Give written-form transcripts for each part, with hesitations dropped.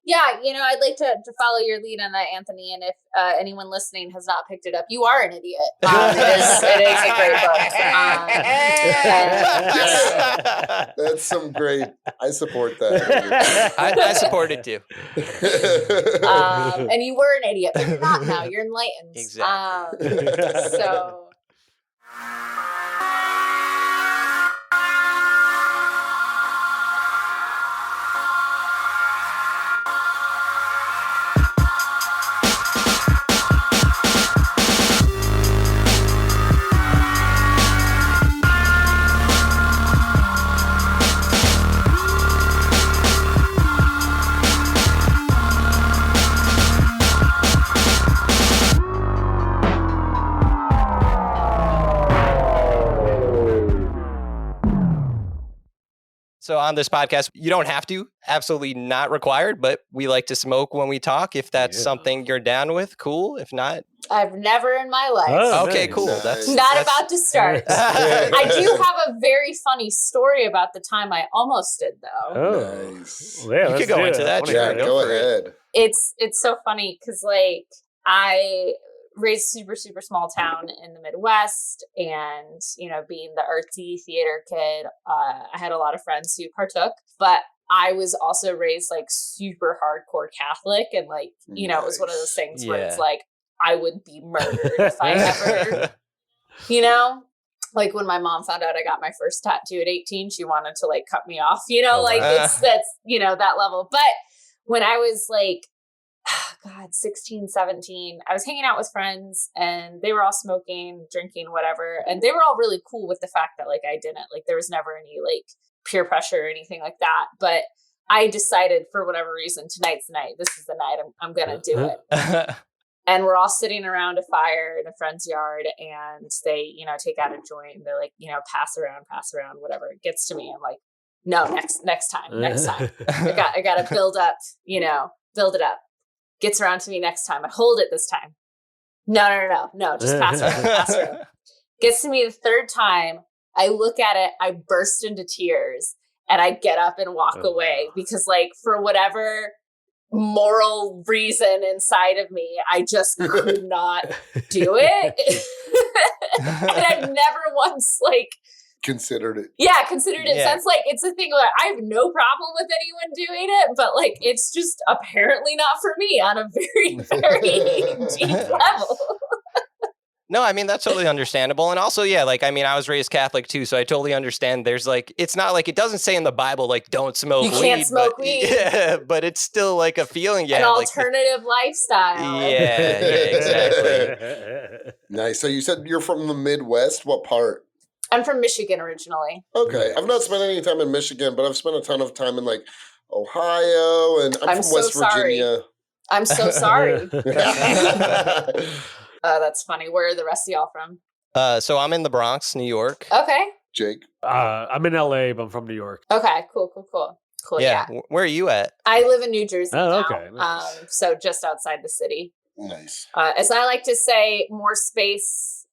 Yeah, I'd like to follow your lead on that, Anthony. And if anyone listening has not picked it up, you are an idiot. It is a great book. That's some great. I support that. I support it too. And you were an idiot, but you're not now. You're enlightened. Exactly. So. So on this podcast, you don't have to, absolutely not required, but we like to smoke when we talk. If that's something you're down with, cool. If not, I've never in my life. Oh, okay, nice. Cool. Nice. That's about to start. I do have a very funny story about the time I almost did, though. Oh, nice. Well, you could go into that. Yeah, go ahead. It's so funny because I raised a super, super small town in the Midwest, and being the artsy theater kid, I had a lot of friends who partook, but I was also raised super hardcore Catholic, and it was one of those things where it's I would be murdered if I ever, when my mom found out I got my first tattoo at 18, she wanted to cut me off, that's that level. But when I was 16, 17, I was hanging out with friends, and they were all smoking, drinking, whatever. And they were all really cool with the fact that I didn't, there was never any peer pressure or anything like that. But I decided for whatever reason, tonight's the night. This is the night I'm going to do it. And we're all sitting around a fire in a friend's yard, and they, take out a joint, and they're pass around, whatever. It gets to me. I'm like, no, next time. I got to build it up. Gets around to me next time. I hold it this time. No. Just pass around. Gets to me the third time. I look at it. I burst into tears, and I get up and walk away because, for whatever moral reason inside of me, I just could not do it. And I've never once considered it. Yeah, considered it. Yeah. Since it's a thing where I have no problem with anyone doing it, but it's just apparently not for me on a very, very deep level. No, I mean, that's totally understandable. And also, I was raised Catholic too, so I totally understand. There's it's not it doesn't say in the Bible, don't smoke weed. You can't smoke weed. Yeah, but it's still a feeling. Yeah, an alternative lifestyle. Yeah, exactly. Nice. So you said you're from the Midwest. What part? I'm from Michigan originally. Okay. I've not spent any time in Michigan, but I've spent a ton of time in Ohio, and I'm from West Virginia. I'm so sorry. That's funny. Where are the rest of y'all from? So I'm in the Bronx, New York. Okay. Jake? I'm in LA, but I'm from New York. Okay, cool. Yeah. Where are you at? I live in New Jersey now. Okay. Nice. So just outside the city. Nice. As I like to say, more space,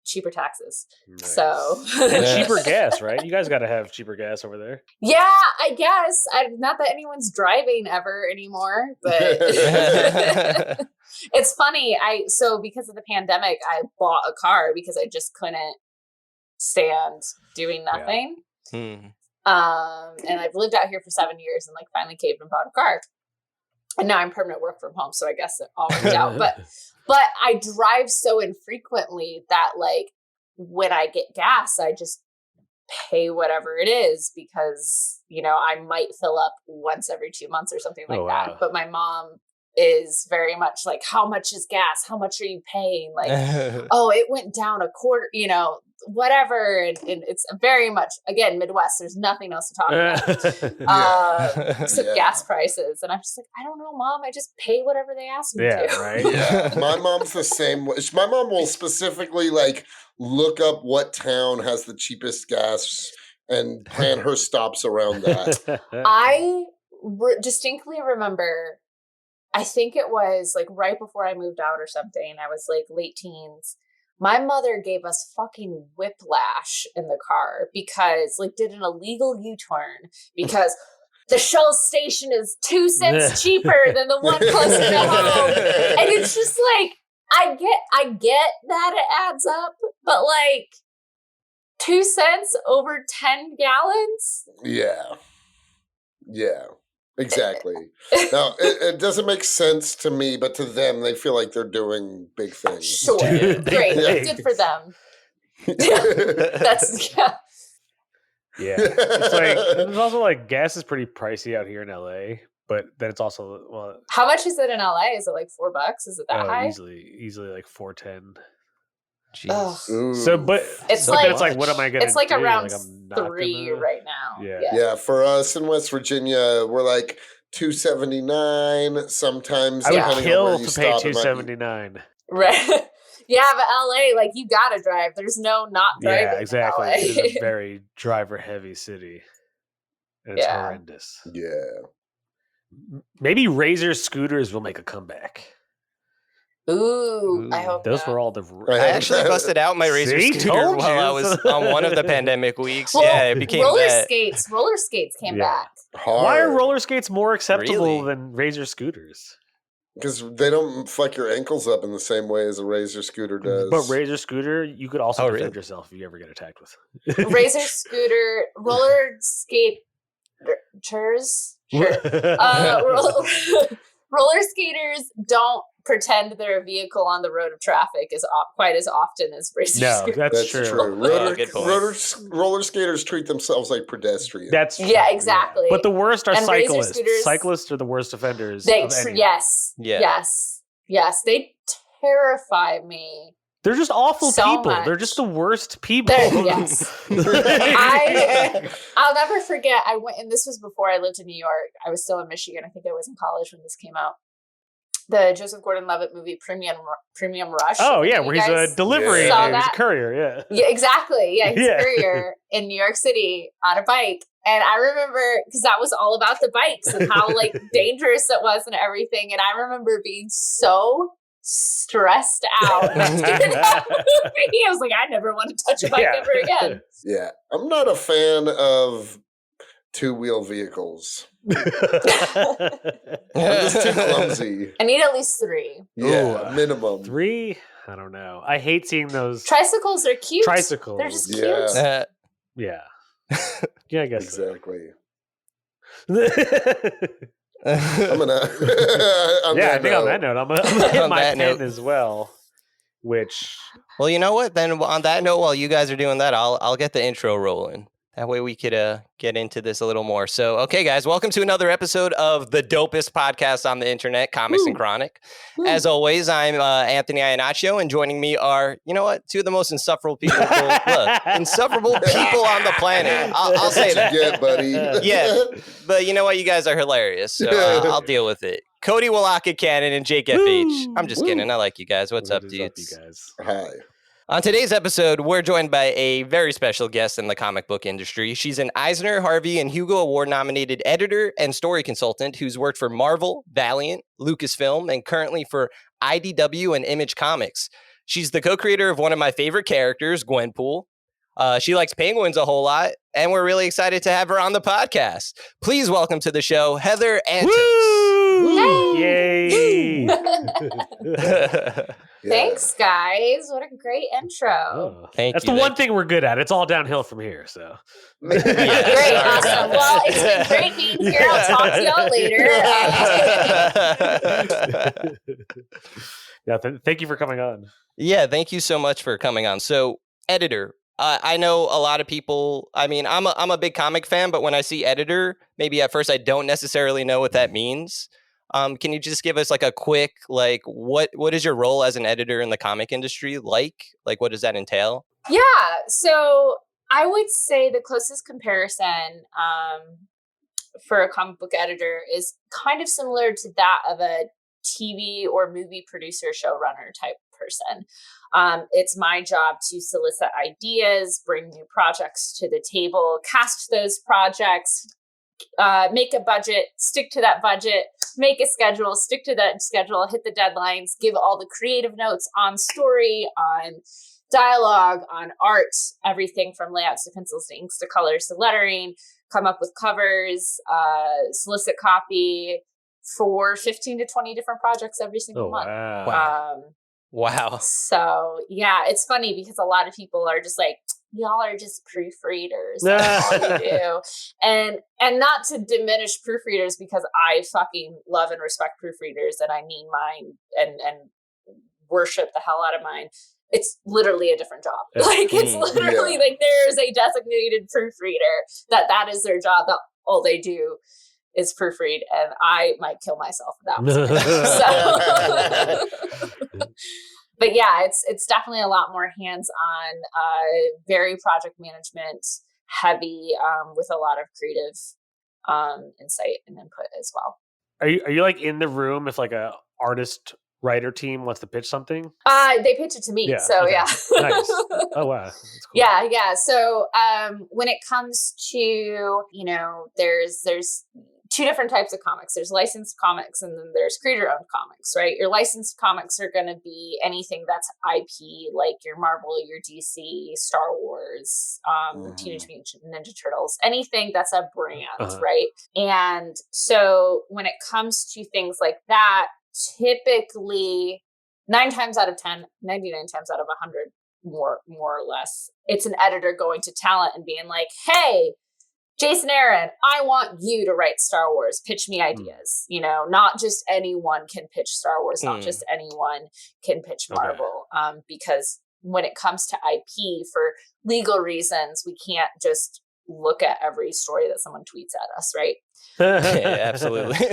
cheaper taxes. Nice. So and cheaper gas, right? You guys got to have cheaper gas over there. Yeah, I guess. Not that anyone's driving ever anymore, but it's funny. So because of the pandemic, I bought a car because I just couldn't stand doing nothing. Yeah. And I've lived out here for 7 years and finally caved and bought a car. And now I'm permanent work from home, so I guess it all worked out. But I drive so infrequently that when I get gas, I just pay whatever it is because, I might fill up once every 2 months or something like that. But my mom is very much how much is gas? How much are you paying? Oh, it went down a quarter, whatever. And it's very much, again, Midwest. There's nothing else to talk about except gas prices. And I'm just I don't know, Mom. I just pay whatever they ask me to. Right? Yeah, my mom's the same way. My mom will specifically look up what town has the cheapest gas and plan her stops around that. I distinctly remember, I think it was right before I moved out or something. I was late teens. My mother gave us fucking whiplash in the car because did an illegal U-turn because the Shell station is 2 cents cheaper than the one closer to home. And it's just like, I get that it adds up, but like 2 cents over 10 gallons? Yeah, exactly. Now, it doesn't make sense to me, but to them, they feel like they're doing big things. Sure. Dude, Great. thanks. Good for them. That's, yeah. Yeah. It's like, and it's also like gas is pretty pricey out here in LA, but then it's also, well, How much is it in LA? Is it like $4? Is it that high? easily like 410. Jeez. Ooh. So, but It's but like- then it's like, what am I gonna It's like do? around I'm not 3 gonna- right now. Yeah. Yeah, for us in West Virginia, we're like $2.79. Sometimes I would depending on kill where you to pay stop, it might be- $2.79. Right. Yeah, but LA, like, you gotta drive. There's no not driving. Yeah, exactly. In LA. It is a very driver-heavy city, and it's Yeah. horrendous. Yeah. Maybe Razor scooters will make a comeback. Ooh, I hope Those not. were all the. I actually busted out my Razor See? scooter Told while I you. was on one of the pandemic weeks. Well, Yeah, it became roller that. skates. Roller skates came Yeah. back. Why are Hard. roller skates more acceptable Really? than Razor scooters? Because they don't fuck your ankles up in the same way as a Razor scooter does. But Razor scooter, you could also Oh, defend really? yourself if you ever get attacked with. Razor scooter, roller skate, chairs. Sure. Roller skaters don't pretend they're a vehicle on the road of traffic quite as often as razor No, scooters. that's That's true. true. good point. Roller skaters treat themselves like pedestrians. That's Yeah, true, exactly. But the worst are And Razor cyclists. scooters- Cyclists are the worst offenders. They of anyone. yes, Yeah. yes, they terrify me. They're just awful So people. much. They're just the worst people. Yes. I'll never forget. I went, and this was before I lived in New York. I was still in Michigan. I think I was in college when this came out. The Joseph Gordon-Levitt movie Premium Rush. Oh yeah, You where he's guys a delivery. saw He's a that? courier. Yeah. Yeah, exactly. Yeah, he's Yeah. a courier in New York City on a bike. And I remember, because that was all about the bikes and how like dangerous it was and everything. And I remember being so stressed out during that movie. I was like, I never want to touch a bike Yeah. ever again. Yeah. I'm not a fan of two-wheel vehicles. I'm just too clumsy. I need at least 3. Yeah, Ooh, minimum. 3? I don't know. I hate seeing those Tricycles are cute. tricycles. They're just cute. Yeah. Yeah. Yeah, I guess so. Exactly. I'm gonna. Yeah, I think on that note, I'm gonna hit On my that pen note. as well. Which Well, you know what? Then on that note, while you guys are doing that, I'll get the intro rolling. That way we could get into this a little more. So, okay, guys, welcome to another episode of the dopest podcast on the internet, Comics and Chronic. As always, I'm Anthony Iannaccio, and joining me are, you know what, 2 of the most insufferable people on the planet. I'll say that. Yeah, buddy. Yeah, but you know what? You guys are hilarious, so I'll deal with it. Cody Walaka Cannon and Jake FH. I'm just kidding. I like you guys. What's up, what is dudes? you guys? Hi. On today's episode, we're joined by a very special guest in the comic book industry. She's an Eisner, Harvey, and Hugo Award-nominated editor and story consultant who's worked for Marvel, Valiant, Lucasfilm, and currently for IDW and Image Comics. She's the co-creator of one of my favorite characters, Gwenpool. She likes penguins a whole lot, and we're really excited to have her on the podcast. Please welcome to the show, Heather Antos. Woo! Yay! Yeah. Thanks, guys. What a great intro. Oh, Thank That's you, the one thank thing we're good at. It's all downhill from here. So Great, sorry awesome. about Well, that. it's been great being here. I'll talk to y'all later. yeah, thank you for coming on. Yeah, thank you so much for coming on. So, editor, I know a lot of people. I mean, I'm a big comic fan, but when I see editor, maybe at first I don't necessarily know what that means. Can you just give us like a quick, like, what is your role as an editor in the comic industry like? Like, what does that entail? Yeah, so I would say the closest comparison for a comic book editor is kind of similar to that of a TV or movie producer, showrunner type person. It's my job to solicit ideas, bring new projects to the table, cast those projects, make a budget, stick to that budget, make a schedule, stick to that schedule, hit the deadlines, give all the creative notes on story, on dialogue, on art, everything from layouts to pencils to inks to colors to lettering, come up with covers, solicit copy for 15 to 20 different projects every single month. Wow. Wow. So yeah, it's funny because a lot of people are just like, y'all are just proofreaders. That's all you do. And not to diminish proofreaders, because I fucking love and respect proofreaders, and I need mine and worship the hell out of mine. It's literally a different job. Like, it's literally like there's a designated proofreader that is their job. That all they do is proofread, and I might kill myself if that was so. But yeah, it's definitely a lot more hands-on, very project management heavy, with a lot of creative insight and input as well. Are you like in the room if like a artist writer team wants to pitch something? They pitch it to me. Yeah, So okay. yeah. Nice. Oh wow. That's cool. Yeah. So when it comes to, there's two different types of comics. There's licensed comics, and then there's creator-owned comics, right? Your licensed comics are going to be anything that's IP, like your Marvel, your DC, Star Wars, Teenage Mutant Ninja Turtles, anything that's a brand, right? And so when it comes to things like that, typically 9 times out of 10, 99 times out of 100, more or less, it's an editor going to talent and being like, hey, Jason Aaron, I want you to write Star Wars. Pitch me ideas. Not just anyone can pitch Star Wars. Not just anyone can pitch Marvel. Because when it comes to IP, for legal reasons, we can't just look at every story that someone tweets at us, right? Yeah, absolutely.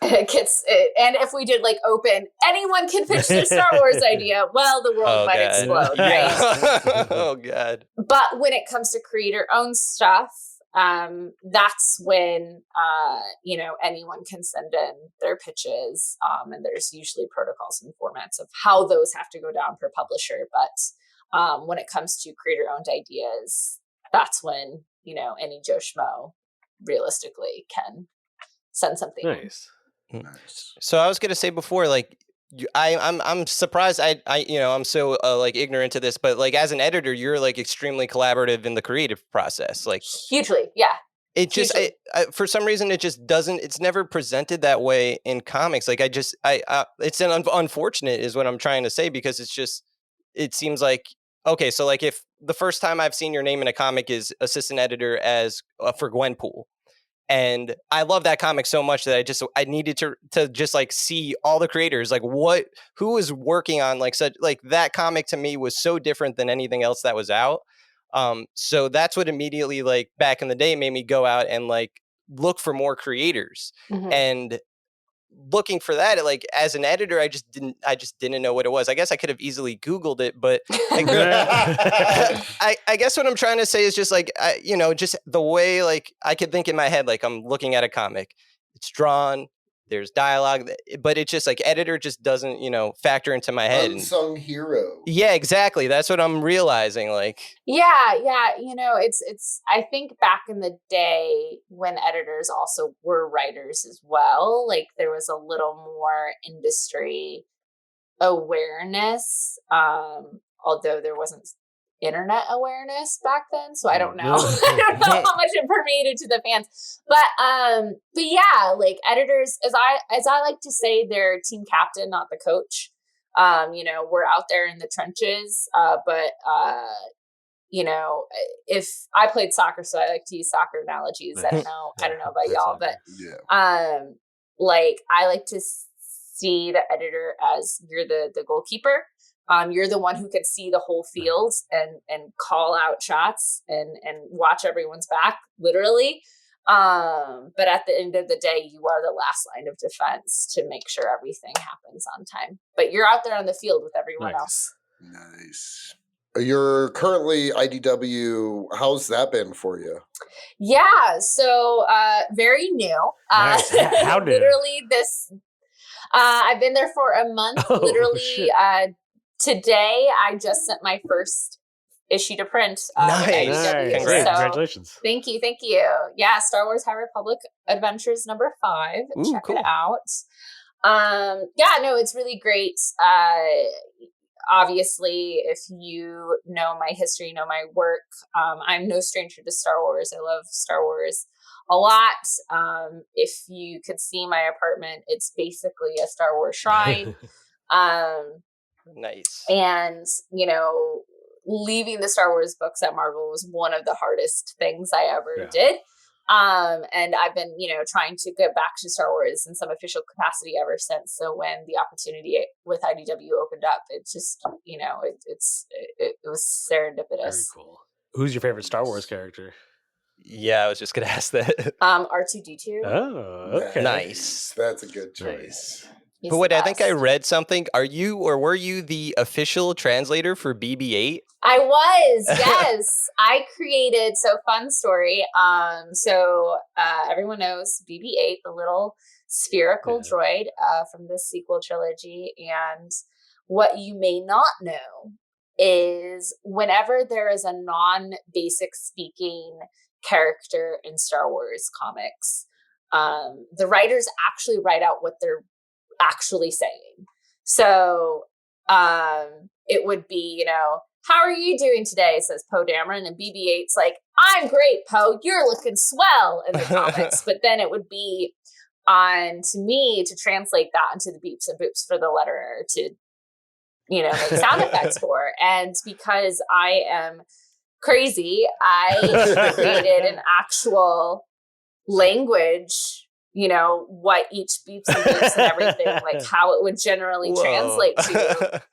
And if we did like open, anyone can pitch their Star Wars idea, well, the world might explode, right? Oh God. But when it comes to creator-owned stuff, that's when anyone can send in their pitches, and there's usually protocols and formats of how those have to go down per publisher. But when it comes to creator-owned ideas, that's when any Joe Schmo realistically can send something. Nice. So I was gonna say before, like, I'm surprised. I'm so like ignorant to this, but like as an editor, you're like extremely collaborative in the creative process. Like hugely, yeah. It just for some reason it just doesn't. It's never presented that way in comics. Like it's unfortunate is what I'm trying to say, because it seems like, okay, so like if the first time I've seen your name in a comic is assistant editor as for Gwenpool. And I love that comic so much that I needed to just like see all the creators, like who was working on like such, like that comic to me was so different than anything else that was out. So that's what immediately, like back in the day, made me go out and like look for more creators. And looking for that, like as an editor, I just didn't know what it was. I guess I could have easily Googled it, but like, I guess what I'm trying to say is just like, just the way like I could think in my head, like I'm looking at a comic, it's drawn, there's dialogue, but it's just like editor just doesn't, factor into my head. Unsung hero. Yeah, exactly. That's what I'm realizing. Like, yeah. It's, I think back in the day when editors also were writers as well, like there was a little more industry awareness, although there wasn't internet awareness back then, so I don't know. I don't know how much it permeated to the fans, but yeah, like editors, as I like to say, they're team captain, not the coach. We're out there in the trenches, but if I played soccer, so I like to use soccer analogies. I don't know about y'all, but like I like to see the editor as you're the goalkeeper. You're the one who can see the whole field and call out shots and watch everyone's back, literally. But at the end of the day, you are the last line of defense to make sure everything happens on time. But you're out there on the field with everyone else. Nice. You're currently IDW. How's that been for you? Yeah, so very new. Nice. How new? Literally this. I've been there for a month. Literally, today I just sent my first issue to print. Nice. Congrats. Congratulations. Thank you. Yeah, Star Wars High Republic Adventures #5. Check it out. Yeah, no, it's really great. obviously, if you know my history, know my work, I'm no stranger to Star Wars. I love Star Wars a lot. If you could see my apartment, it's basically a Star Wars shrine. Nice. And, you know, leaving the Star Wars books at Marvel was one of the hardest things I ever did. And I've been, you know, trying to get back to Star Wars in some official capacity ever since. So when the opportunity with IDW opened up, it just, you know, it was serendipitous. Very cool. Who's your favorite Star Wars character? Yeah, I was just gonna ask that. R2D2. Oh, okay. Nice. That's a good choice. He's But wait, the I think I best. read something. Are you or were you the official translator for BB-8? I was, yes. I created, so fun story. So everyone knows BB-8, the little spherical droid from the sequel trilogy. And what you may not know is whenever there is a non-basic speaking character in Star Wars comics, the writers actually write out what they're actually saying. So it would be, you know, how are you doing today? Says Poe Dameron, and BB-8's like, I'm great, Poe. You're looking swell in the comics. But then it would be on to me to translate that into the beeps and boops for the letterer to, you know, make sound effects for. And because I am crazy, I created an actual language, you know, what each beeps and boops and everything, like how it would generally translate to.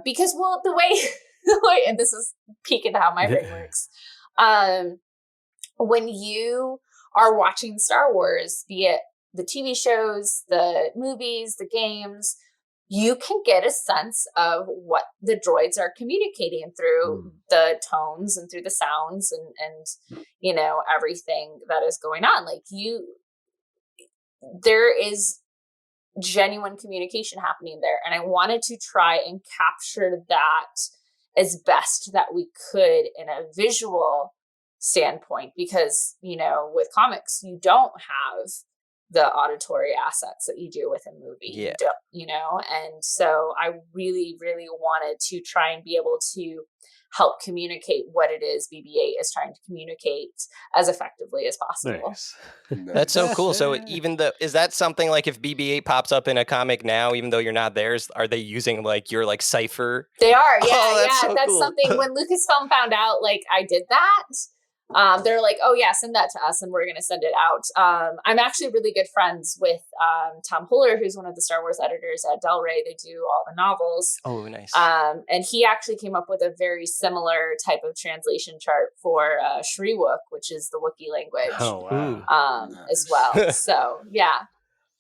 Because, well, the way, and this is peek into how my brain works. When you are watching Star Wars, be it the TV shows, the movies, the games, you can get a sense of what the droids are communicating through the tones and through the sounds and you know, everything that is going on. Like there is genuine communication happening there. And I wanted to try and capture that as best that we could in a visual standpoint, because, you know, with comics, you don't have the auditory assets that you do with a movie. Yeah. You don't, you know? And so I really, really wanted to try and be able to help communicate what it is BB-8 is trying to communicate as effectively as possible. Nice. That's so cool. So even is that something like if BB-8 pops up in a comic now, even though you're not there, are they using like your like cipher? They are, yeah, that's yeah. so That's cool. something when Lucasfilm found out like I did that, they're like, oh yeah, send that to us and we're going to send it out. I'm actually really good friends with Tom Huller, who's one of the Star Wars editors at Del Rey. They do all the novels. Oh, nice. And he actually came up with a very similar type of translation chart for Shriwook, which is the Wookiee language, Oh, wow. as well. So yeah.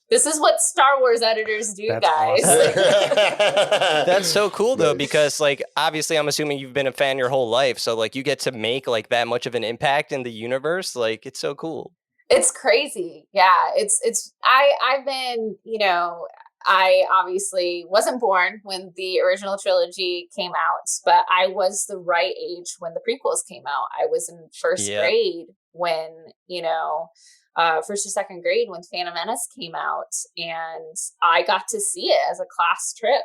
This is what Star Wars editors do, That's guys. awesome. That's so cool though, because like obviously I'm assuming you've been a fan your whole life, so like you get to make like that much of an impact in the universe. Like it's so cool. It's crazy. Yeah, I've been, you know, I obviously wasn't born when the original trilogy came out, but I was the right age when the prequels came out. I was in first grade when, you know, first or second grade when Phantom Menace came out, and I got to see it as a class trip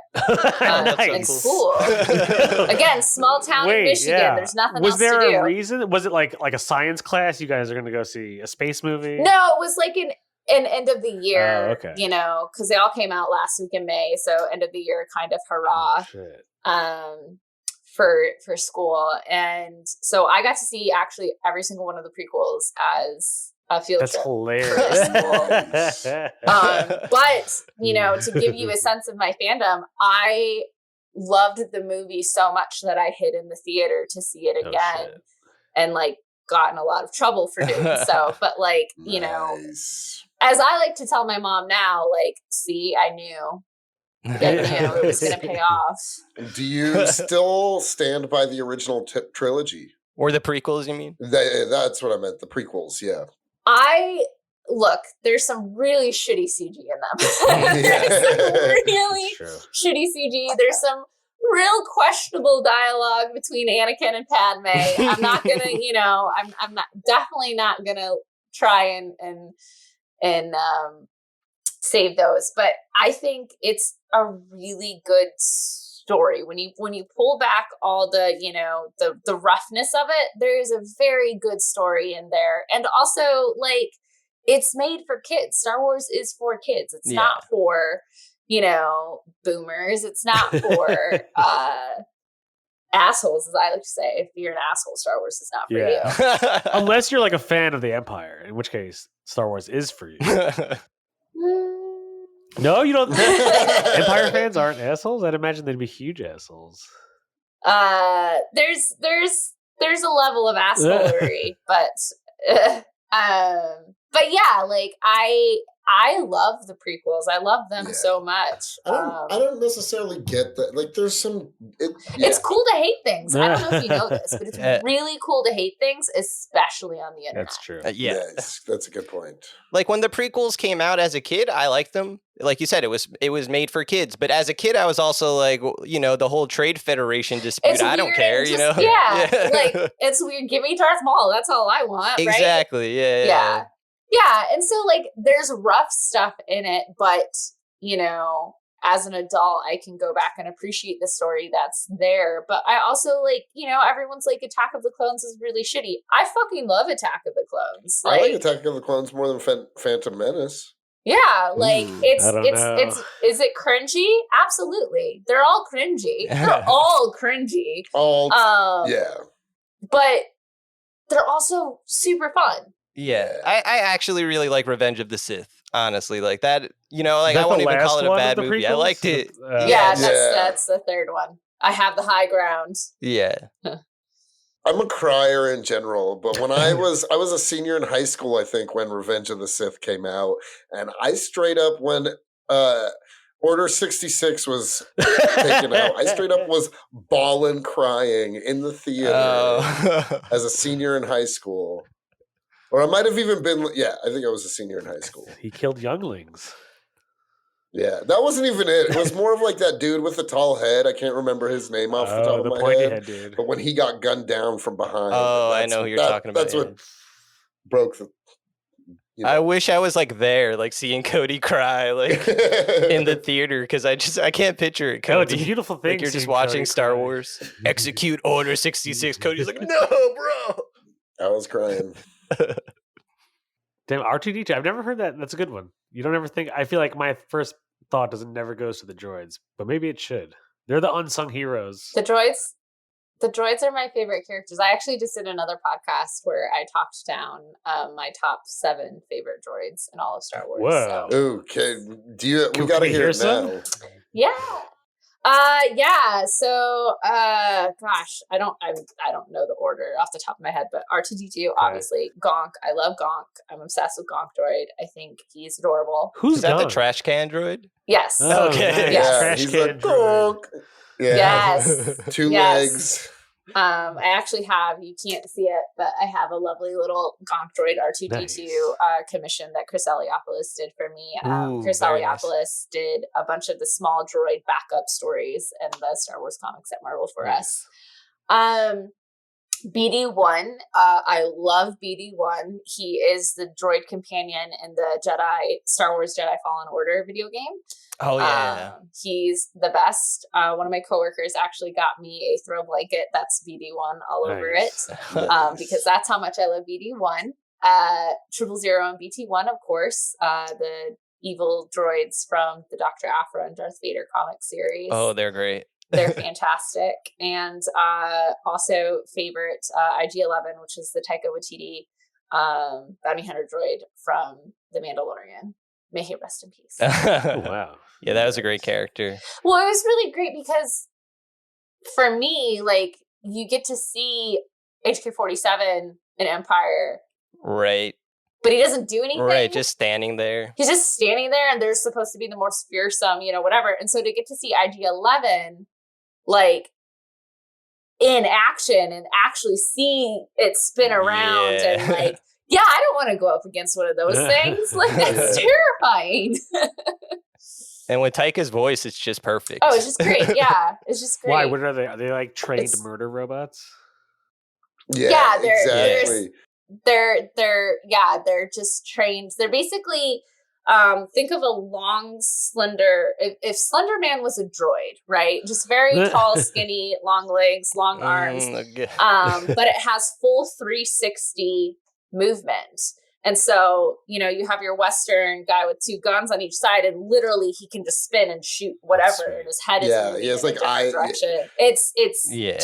in school. Again, small town in Michigan. Yeah. There's nothing else to do. Was there a reason? Was it like a science class? You guys are going to go see a space movie? No, it was like an end of the year, you know, because they all came out last week in May. So end of the year kind of hurrah for school. And so I got to see actually every single one of the prequels as a field trip. That's hilarious. But, you know, to give you a sense of my fandom, I loved the movie so much that I hid in the theater to see it again and like got in a lot of trouble for doing so. But like, you know, as I like to tell my mom now, like, see, I knew that, you know, it was going to pay off. Do you still stand by the original trilogy? Or the prequels, you mean? That's what I meant, the prequels, yeah. Look, there's some really shitty CG in them. There's some really shitty CG. There's some real questionable dialogue between Anakin and Padme. I'm not gonna, you know, I'm not definitely not gonna try and save those. But I think it's a really good story. When you pull back all the, you know, the roughness of it, there is a very good story in there. And also, like, it's made for kids. Star Wars is for kids. It's not for, you know, boomers. It's not for assholes, as I like to say. If you're an asshole, Star Wars is not for you. Unless you're like a fan of the Empire, in which case Star Wars is for you. No, you don't. Empire fans aren't assholes. I'd imagine they'd be huge assholes. There's a level of assholery, but yeah, like I love the prequels. I love them so much. I don't necessarily get that. Like, there's some. It's cool to hate things. I don't know if you know this, but it's really cool to hate things, especially on the internet. That's true. Yes, that's a good point. Like, when the prequels came out as a kid, I liked them. Like you said, it was made for kids. But as a kid, I was also like, you know, the whole Trade Federation dispute. I don't care, you know? Yeah, like, it's weird. Give me Darth Maul. That's all I want, exactly, right? Yeah, and so, like, there's rough stuff in it, but, you know, as an adult, I can go back and appreciate the story that's there. But I also, like, you know, everyone's like, Attack of the Clones is really shitty. I fucking love Attack of the Clones. I like Attack of the Clones more than Phantom Menace. Yeah, like, it's is it cringy? Absolutely. They're all cringy. They're all cringy. But they're also super fun. Yeah, I actually really like Revenge of the Sith. Honestly, like that, you know, like I won't even call it a bad movie. I liked it. That's the third one. I have the high ground. Yeah. I'm a crier in general, but when I was a senior in high school, I think, when Revenge of the Sith came out, and I straight up, when Order 66 was taken out, I straight up was bawling, crying in the theater as a senior in high school. Or I might have even been, I think I was a senior in high school. He killed younglings. Yeah, that wasn't even it. It was more of like that dude with the tall head. I can't remember his name off the top of my pointy head. Dude. But when he got gunned down from behind. Oh, I know who you're talking about. That's what broke the... You know. I wish I was like there, like seeing Cody cry like in the theater, because I can't picture it. Cody. No, it's a beautiful thing. Like you're just watching Star Wars. Execute Order 66. Cody's like, no, bro. I was crying. Damn, R2-D2. I've never heard that. That's a good one. You don't ever think. I feel like my first thought never goes to the droids, but maybe it should. They're the unsung heroes. The droids are my favorite characters. I actually just did another podcast where I talked down my top 7 favorite droids in all of Star Wars. Whoa. So. Okay. We got to hear it now. Yeah. So, gosh, I don't know the order off the top of my head, but R2-D2, obviously. Gonk. I love Gonk. I'm obsessed with Gonk droid. I think he's adorable. Is that the trash can droid? Yes. Okay. Nice. Yes. Trash he's can like, droid. Yeah. Yes. 2 legs. I actually have, you can't see it, but I have a lovely little Gonk droid R2-D2 commission that Chris Eliopoulos did for me. Chris Eliopoulos did a bunch of the small droid backup stories and the Star Wars comics at Marvel for us. BD1, I love BD1. He is the droid companion in the Star Wars Jedi Fallen Order video game. Oh, yeah. He's the best. One of my coworkers actually got me a throw blanket that's BD1 all over it, because that's how much I love BD1. 000 and BT1, of course, the evil droids from the Dr. Aphra and Darth Vader comic series. Oh, they're great. They're fantastic. And also favorite IG-11, which is the Taika Waititi bounty hunter droid from The Mandalorian. May he rest in peace. Oh, wow. Yeah, that was a great character. Well, it was really great because for me, like, you get to see HK-47 in Empire. Right. But he doesn't do anything. Right, just standing there. He's just standing there, and they're supposed to be the most fearsome, you know, whatever. And so to get to see IG-11, like, in action and actually see it spin around and, like, yeah, I don't want to go up against one of those things. Like, that's terrifying. And with Taika's voice, it's just perfect. Oh, it's just great. Yeah, it's just great. Why? What are they? Are they like trained murder robots? Yeah, exactly. They're just trained. They're basically think of a long, slender, if Slender Man was a droid, right? Just very tall, skinny, long legs, long arms. Okay. But it has full 360 movement. And so, you know, you have your Western guy with two guns on each side, and literally he can just spin and shoot whatever, and his head is moving in a different direction. It's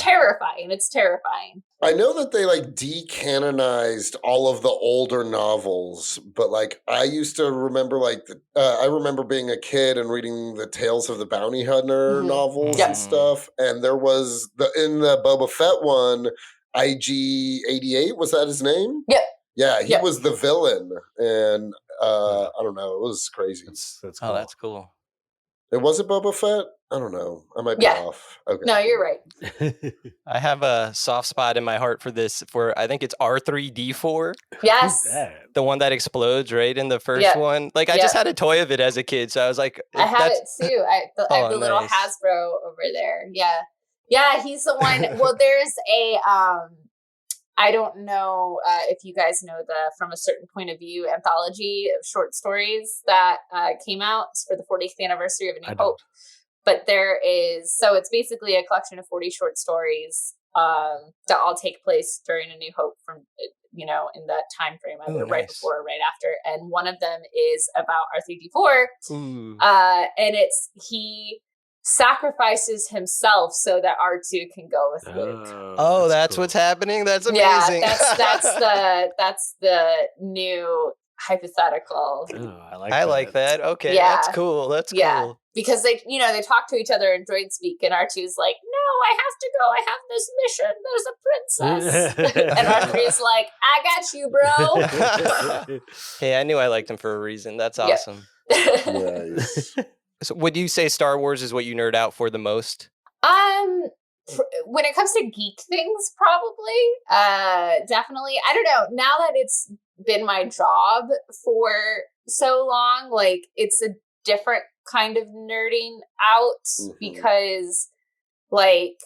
terrifying. It's terrifying. I know that they like decanonized all of the older novels, but like I used to remember I remember being a kid and reading the Tales of the Bounty Hunter novels and stuff. And there was in the Boba Fett one, IG-88, was that his name? Yep. Yeah, he was the villain, and I don't know, it was crazy. That's cool. Oh, that's cool. It was it Boba Fett? I don't know. I might be off. Okay. No, you're right. I have a soft spot in my heart for this. I think it's R3D4. Yes. That? The one that explodes right in the first one. Like I just had a toy of it as a kid, so I was like, I have it too. I have the little Hasbro over there. Yeah. Yeah, he's the one. Well, there's a I don't know if you guys know the From a Certain Point of View anthology of short stories that came out for the 40th anniversary of A New Hope. But there is, so it's basically a collection of 40 short stories that all take place during A New Hope from, you know, in that time frame, either right before or right after. And one of them is about R3D4. And he sacrifices himself so that R2 can go with Luke. Oh, that's cool. What's happening? That's amazing. Yeah, that's the new hypothetical. Oh, I like that. Okay, that's cool. That's cool. Because they talk to each other in droid speak, and R2's like, "No, I have to go. I have this mission. There's a princess." And R3's like, "I got you, bro." Hey, I knew I liked him for a reason. That's awesome. Nice. So would you say Star Wars is what you nerd out for the most? When it comes to geek things, probably, definitely. I don't know. Now that it's been my job for so long, like it's a different kind of nerding out because like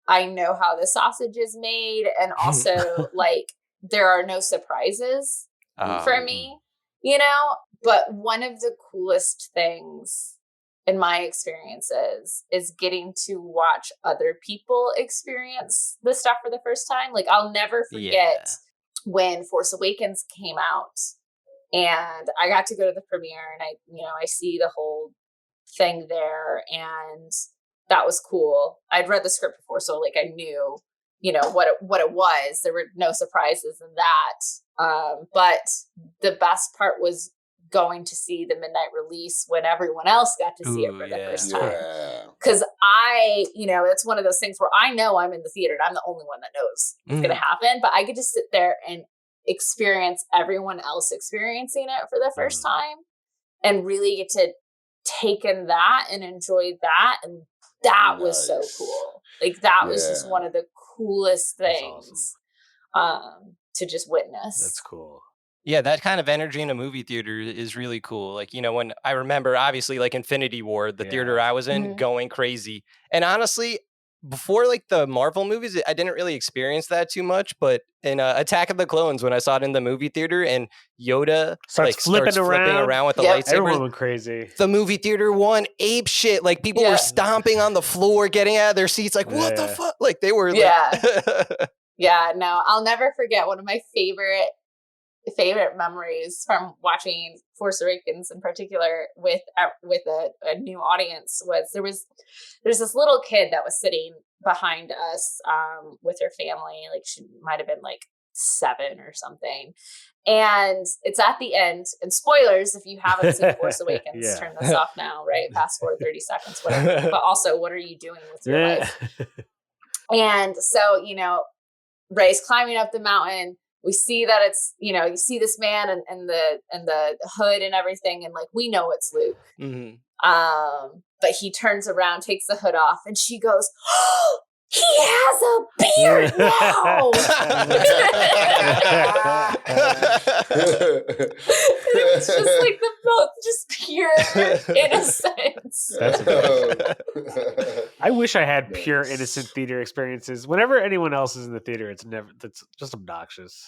I know how the sausage is made, and also like there are no surprises for me, you know? But one of the coolest things in my experiences is getting to watch other people experience the stuff for the first time. Like I'll never forget when Force Awakens came out and I got to go to the premiere, and I see the whole thing there, and that was cool. I'd read the script before, so like I knew, what it was. There were no surprises in that. But the best part was going to see the midnight release when everyone else got to see it for the first time. Because it's one of those things where I know I'm in the theater and I'm the only one that knows what's going to happen, but I get to sit there and experience everyone else experiencing it for the first time and really get to take in that and enjoy that. And that was so cool. Like that was just one of the coolest things to just witness. That's cool. Yeah, that kind of energy in a movie theater is really cool. Like, when I remember, obviously, like Infinity War, the theater I was in, going crazy. And honestly, before like the Marvel movies, I didn't really experience that too much. But in Attack of the Clones, when I saw it in the movie theater and Yoda starts flipping around with the lightsaber, everyone went crazy. The movie theater went ape shit. Like people were stomping on the floor, getting out of their seats. Like, what the fuck? Like they were. Yeah, no, I'll never forget one of my favorite memories from watching Force Awakens in particular with a new audience was there's this little kid that was sitting behind us with her family. Like she might have been like 7 or something, and it's at the end, and spoilers if you haven't seen Force Awakens, turn this off now, right? Fast forward 30 seconds, whatever. But also, what are you doing with your life? And so Rey's climbing up the mountain. We see that it's, you see this man and the hood and everything. And like, we know it's Luke. But he turns around, takes the hood off, and she goes, "Oh, he has a beard now." It's just like the most just pure innocence. I wish I had pure innocent theater experiences. Whenever anyone else is in the theater, that's just obnoxious.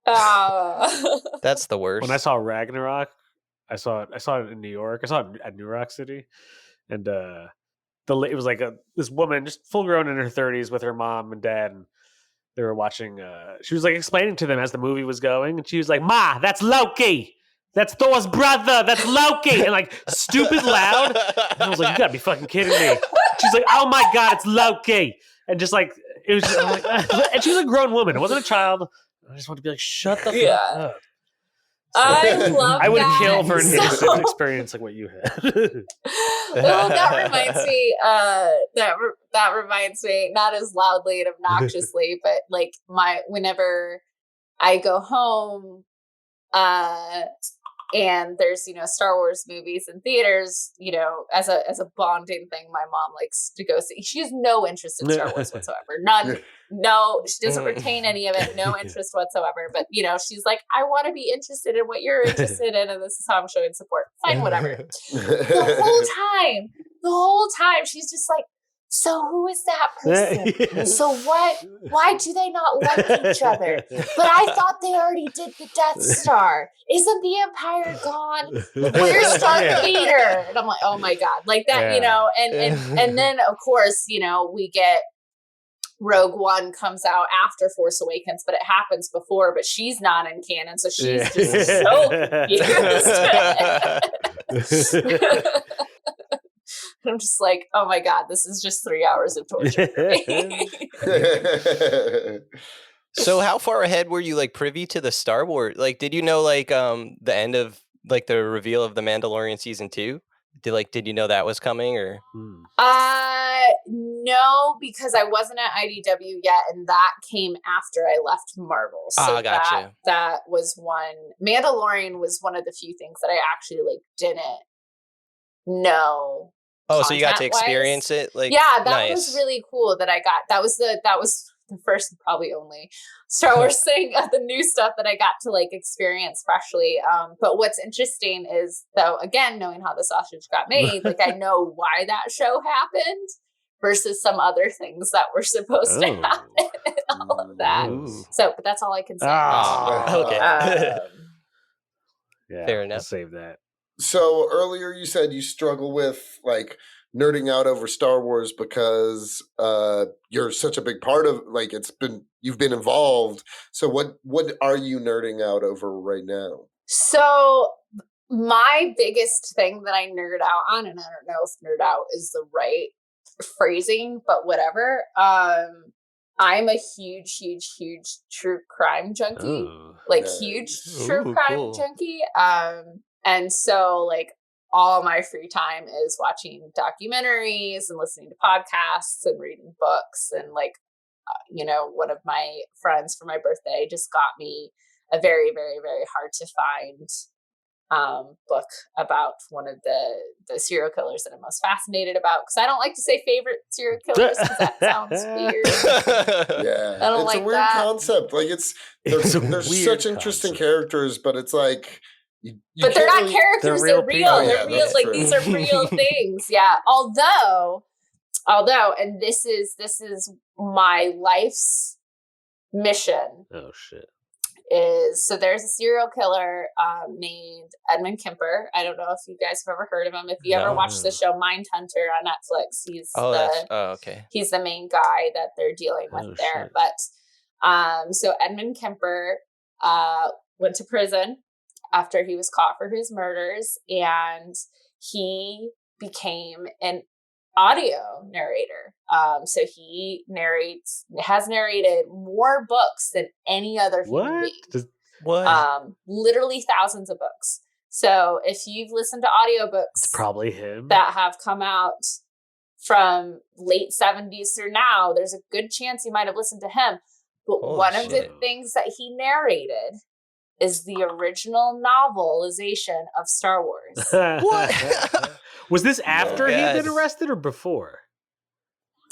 That's the worst. When I saw Ragnarok, I saw it in New York. I saw it at New Rock City, and it was like this woman, just full grown in her 30s, with her mom and dad, and they were watching. She was like explaining to them as the movie was going, and she was like, "Ma, that's Loki. That's Thor's brother. That's Loki," and like stupid loud. And I was like, "You gotta be fucking kidding me!" She's like, "Oh my god, it's Loki!" And just like it was, I'm like, and she was a grown woman. It wasn't a child. I just wanted to be like, "Shut the fuck up." So, I would that. kill for an innocent experience like what you had. Well, that reminds me. That reminds me, not as loudly and obnoxiously, but like whenever I go home, and there's Star Wars movies in theaters, as a bonding thing, my mom likes to go see. She has no interest in Star Wars whatsoever. None. No, she doesn't retain any of it. No interest whatsoever. But she's like, I want to be interested in what you're interested in, and this is how I'm showing support. Fine, whatever. The whole time, she's just like, so who is that person? So what? Why do they not like each other? But I thought they already did the Death Star. Isn't the Empire gone? Where's Darth Vader? And I'm like, oh my god, like that, and then of course, we get Rogue One comes out after Force Awakens, but it happens before. But she's not in canon, so she's just so confused. I'm just like, oh my god, this is just 3 hours of torture for me. So how far ahead were you like privy to the Star Wars? Like, did you know like the end of like the reveal of the Mandalorian season 2? Did you know that was coming or? No, because I wasn't at IDW yet, and that came after I left Marvel. So gotcha. that was one. Mandalorian was one of the few things that I actually like didn't know. Oh, so you got to experience it? Like, yeah, that nice. was really cool that I got. That was the first, probably only Star Wars thing of the new stuff that I got to like experience freshly. But what's interesting is, though, again, knowing how the sausage got made, like I know why that show happened versus some other things that were supposed to happen and all of that. Ooh. So, but that's all I can say. Okay. Yeah, fair enough. I'll save that. So earlier you said you struggle with like nerding out over Star Wars because you're such a big part of like you've been involved. So what are you nerding out over right now? So my biggest thing that I nerd out on, and I don't know if nerd out is the right phrasing, but whatever. I'm a huge true crime junkie. Huge true crime junkie. And so like all my free time is watching documentaries and listening to podcasts and reading books. And like, one of my friends for my birthday just got me a very, very, very hard to find book about one of the serial killers that I'm most fascinated about. Because I don't like to say favorite serial killers because that sounds weird. Yeah, I don't it's like a weird concept. Like there's such interesting characters, but it's like. But they're not characters, they're real. They're real. Like true. These are real things. Yeah. Although, and this is my life's mission. Oh shit. So there's a serial killer named Edmund Kemper. I don't know if you guys have ever heard of him. If you ever watched the show Mindhunter on Netflix, he's the main guy that they're dealing with there. Shit. But so Edmund Kemper went to prison after he was caught for his murders, and he became an audio narrator. So he has narrated more books than any other human being. What? Literally thousands of books. So if you've listened to audiobooks, it's probably him that have come out from late 70s through now, there's a good chance you might have listened to him. But one of the things that he narrated is the original novelization of Star Wars. What? Was this after he'd been arrested or before?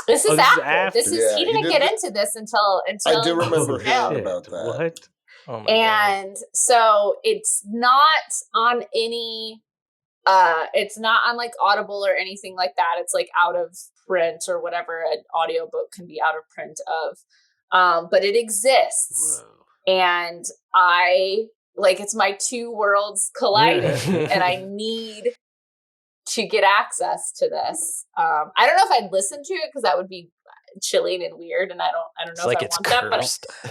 This is after. He didn't get into this until I do remember hearing about that. What? Oh my God. So it's not on any it's not on like Audible or anything like that. It's like out of print or whatever an audiobook can be out of print of. But it exists. Whoa. And I like it's my two worlds colliding and I need to get access to this. I don't know if I'd listen to it because that would be chilling and weird, and I don't know if I want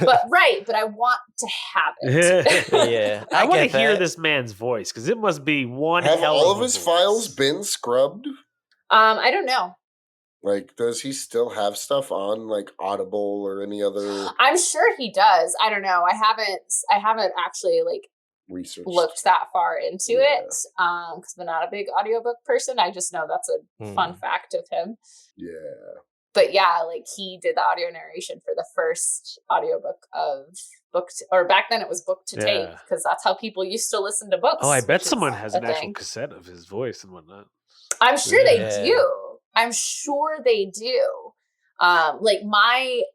that, but I want to have it. Yeah, I want to hear this man's voice because it must be one. Have hell all of of his voice. files been scrubbed? I don't know. Like, does he still have stuff on like Audible or any other? I'm sure he does. I don't know. I haven't actually like research looked that far into it because I'm not a big audiobook person. I just know that's a fun fact of him. Yeah. But yeah, like he did the audio narration for the first audiobook of or back then it was book to tape because that's how people used to listen to books. Oh, I bet someone has an actual cassette of his voice and whatnot. I'm sure they do. I'm sure they do. Like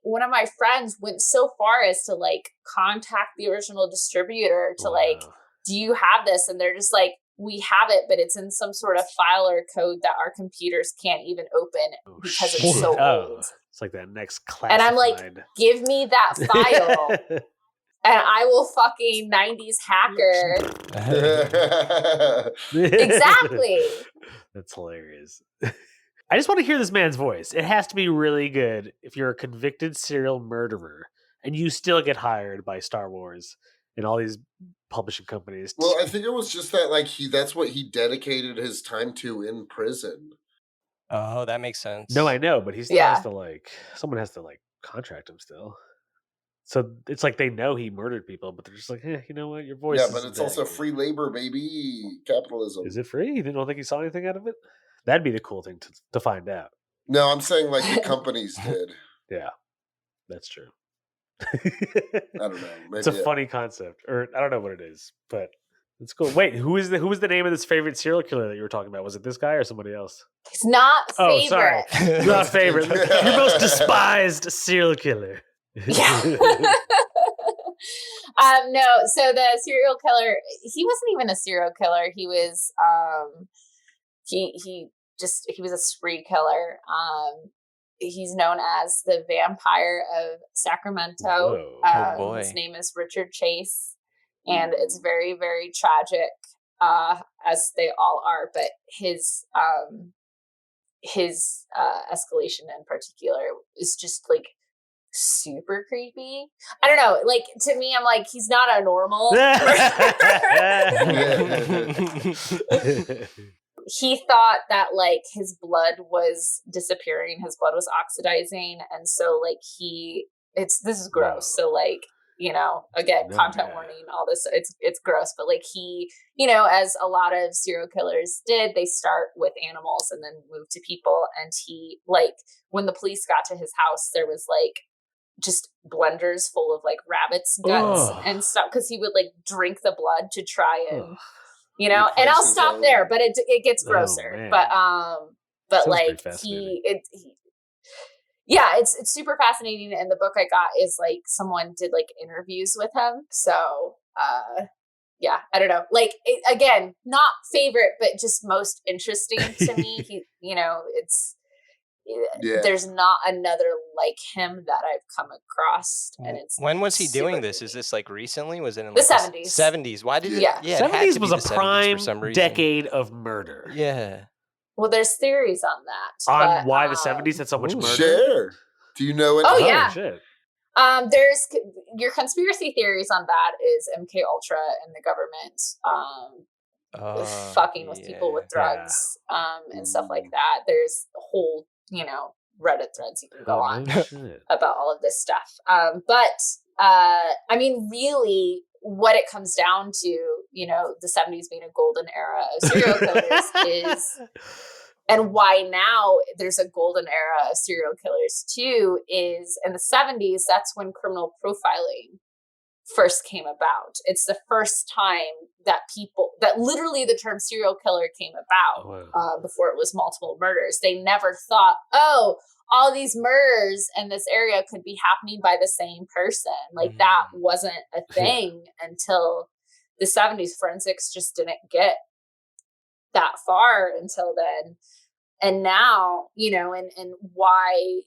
one of my friends went so far as to like contact the original distributor to like, do you have this? And they're just like, we have it, but it's in some sort of file or code that our computers can't even open because it's so old. It's like that next classified. And I'm like, give me that file and I will fucking 90s hacker. Exactly. That's hilarious. I just want to hear this man's voice. It has to be really good if you're a convicted serial murderer and you still get hired by Star Wars and all these publishing companies. Well, I think it was just that like that's what he dedicated his time to in prison. Oh, that makes sense. No, I know, but he still has to like someone has to like contract him still. So it's like they know he murdered people, but they're just like, you know what, your voice. Yeah, but it's also free labor, baby. Capitalism. Is it free? You don't think he saw anything out of it? That'd be the cool thing to find out. No, I'm saying like the companies did. Yeah, that's true. I don't know. Maybe it's a funny concept, or I don't know what it is, but it's cool. Wait, who was the name of this favorite serial killer that you were talking about? Was it this guy or somebody else? It's not favorite. Oh, sorry, not favorite. Your most despised serial killer. Yeah. No. So the serial killer, he wasn't even a serial killer. He was he was a spree killer. He's known as the Vampire of Sacramento. Oh boy. His name is Richard Chase, and it's very, very tragic, as they all are. But his escalation in particular is just like super creepy. I don't know. Like to me, I'm like, he's not a normal. He thought that like his blood was disappearing, his blood was oxidizing, and so like this is gross. So like, you know, again, content warning, all this, it's gross, but like he, you know, as a lot of serial killers did, they start with animals and then move to people. And he, like, when the police got to his house, there was like just blenders full of like rabbits guts and stuff, because he would like drink the blood to try and you know, and I'll stop there, but it gets grosser. But sounds like it's super fascinating. And the book I got is like someone did like interviews with him. So yeah, I don't know. Like again, not favorite, but just most interesting to me. He, you know, there's not another like him that I've come across, and it's. When was he doing this? Is this like recently? Was it in the like 70s? 70s. Why did it? Yeah, 70s was a prime decade of murder. Yeah. Well, there's theories on that. On why the 70s had so much murder. Share. Do you know it? Oh yeah. Shit. There's your conspiracy theories on that is MK Ultra and the government fucking with people with drugs and stuff like that. There's a whole, you know, Reddit threads you can go on about all of this stuff. But I mean, really what it comes down to, you know, the 70s being a golden era of serial killers is, and why now there's a golden era of serial killers too, is in the 70s, that's when criminal profiling first came about. It's the first time that literally the term serial killer came about before it was multiple murders. They never thought, all these murders in this area could be happening by the same person. Like that wasn't a thing until the 70s. Forensics just didn't get that far until then. And now, you know, and why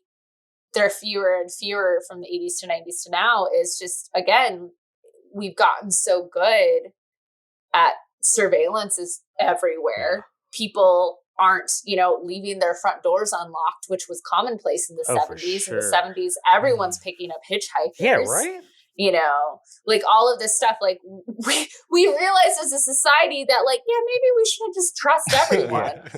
there are fewer and fewer from the 80s to 90s to now is just, again, we've gotten so good at surveillance is everywhere. People aren't, leaving their front doors unlocked, which was commonplace in the 70s. In the 70s, everyone's picking up hitchhikers. Yeah, right? Like all of this stuff, like we realized as a society that like, yeah, maybe we shouldn't just trust everyone,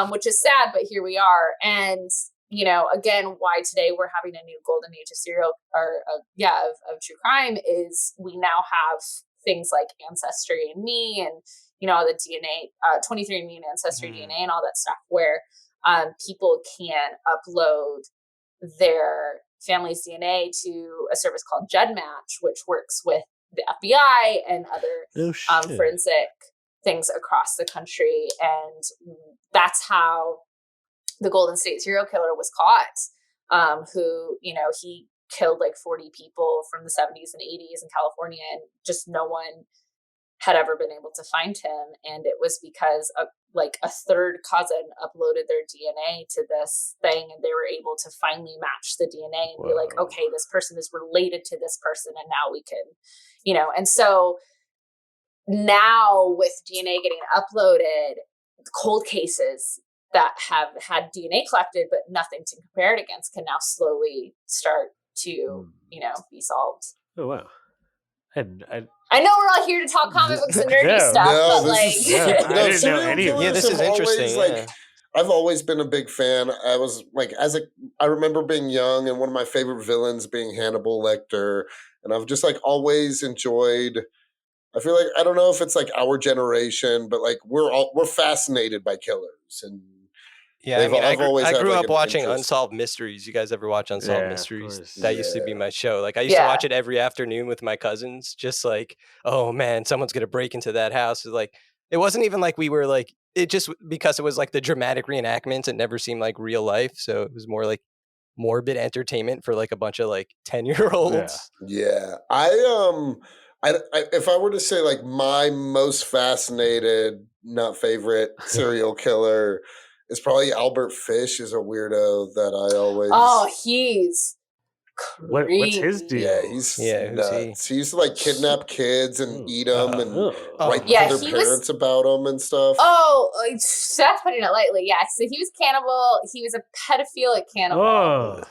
which is sad, but here we are. And, again, why today we're having a new golden age of true crime is we now have things like Ancestry and Me and, the DNA, 23andMe and Ancestry DNA and all that stuff where people can upload their family's DNA to a service called GEDmatch, which works with the FBI and other forensic things across the country. And that's how the Golden State serial killer was caught, who, he killed like 40 people from the 70s and 80s in California, and just no one had ever been able to find him. And it was because a third cousin uploaded their DNA to this thing, and they were able to finally match the DNA and be like, okay, this person is related to this person, and now we can, and so now with DNA getting uploaded, cold cases that have had DNA collected but nothing to compare it against can now slowly start to, be solved. Oh, wow. And I know we're all here to talk comic books and nerdy stuff, but like, I didn't know any of this is interesting. I've always been a big fan. I was like, I remember being young and one of my favorite villains being Hannibal Lecter, and I've just like always enjoyed. I feel like I don't know if it's like our generation, but like we're fascinated by killers, and yeah, I grew up watching Unsolved Mysteries. You guys ever watch Unsolved Mysteries? That used to be my show. Like I used to watch it every afternoon with my cousins. Just like, oh man, someone's gonna break into that house. Like it wasn't even like we were like it just because it was like the dramatic reenactments. It never seemed like real life, so it was more like morbid entertainment for like a bunch of like 10-year-olds. Yeah, I if I were to say like my most fascinated, not favorite serial killer. It's probably Albert Fish is a weirdo that I always. Oh, he's creepy. What's his deal? Yeah, he's nuts. He used to like kidnap kids and eat them and write to their parents about them and stuff. Oh, Seth putting it lightly. Yeah, so he was cannibal. He was a pedophilic cannibal.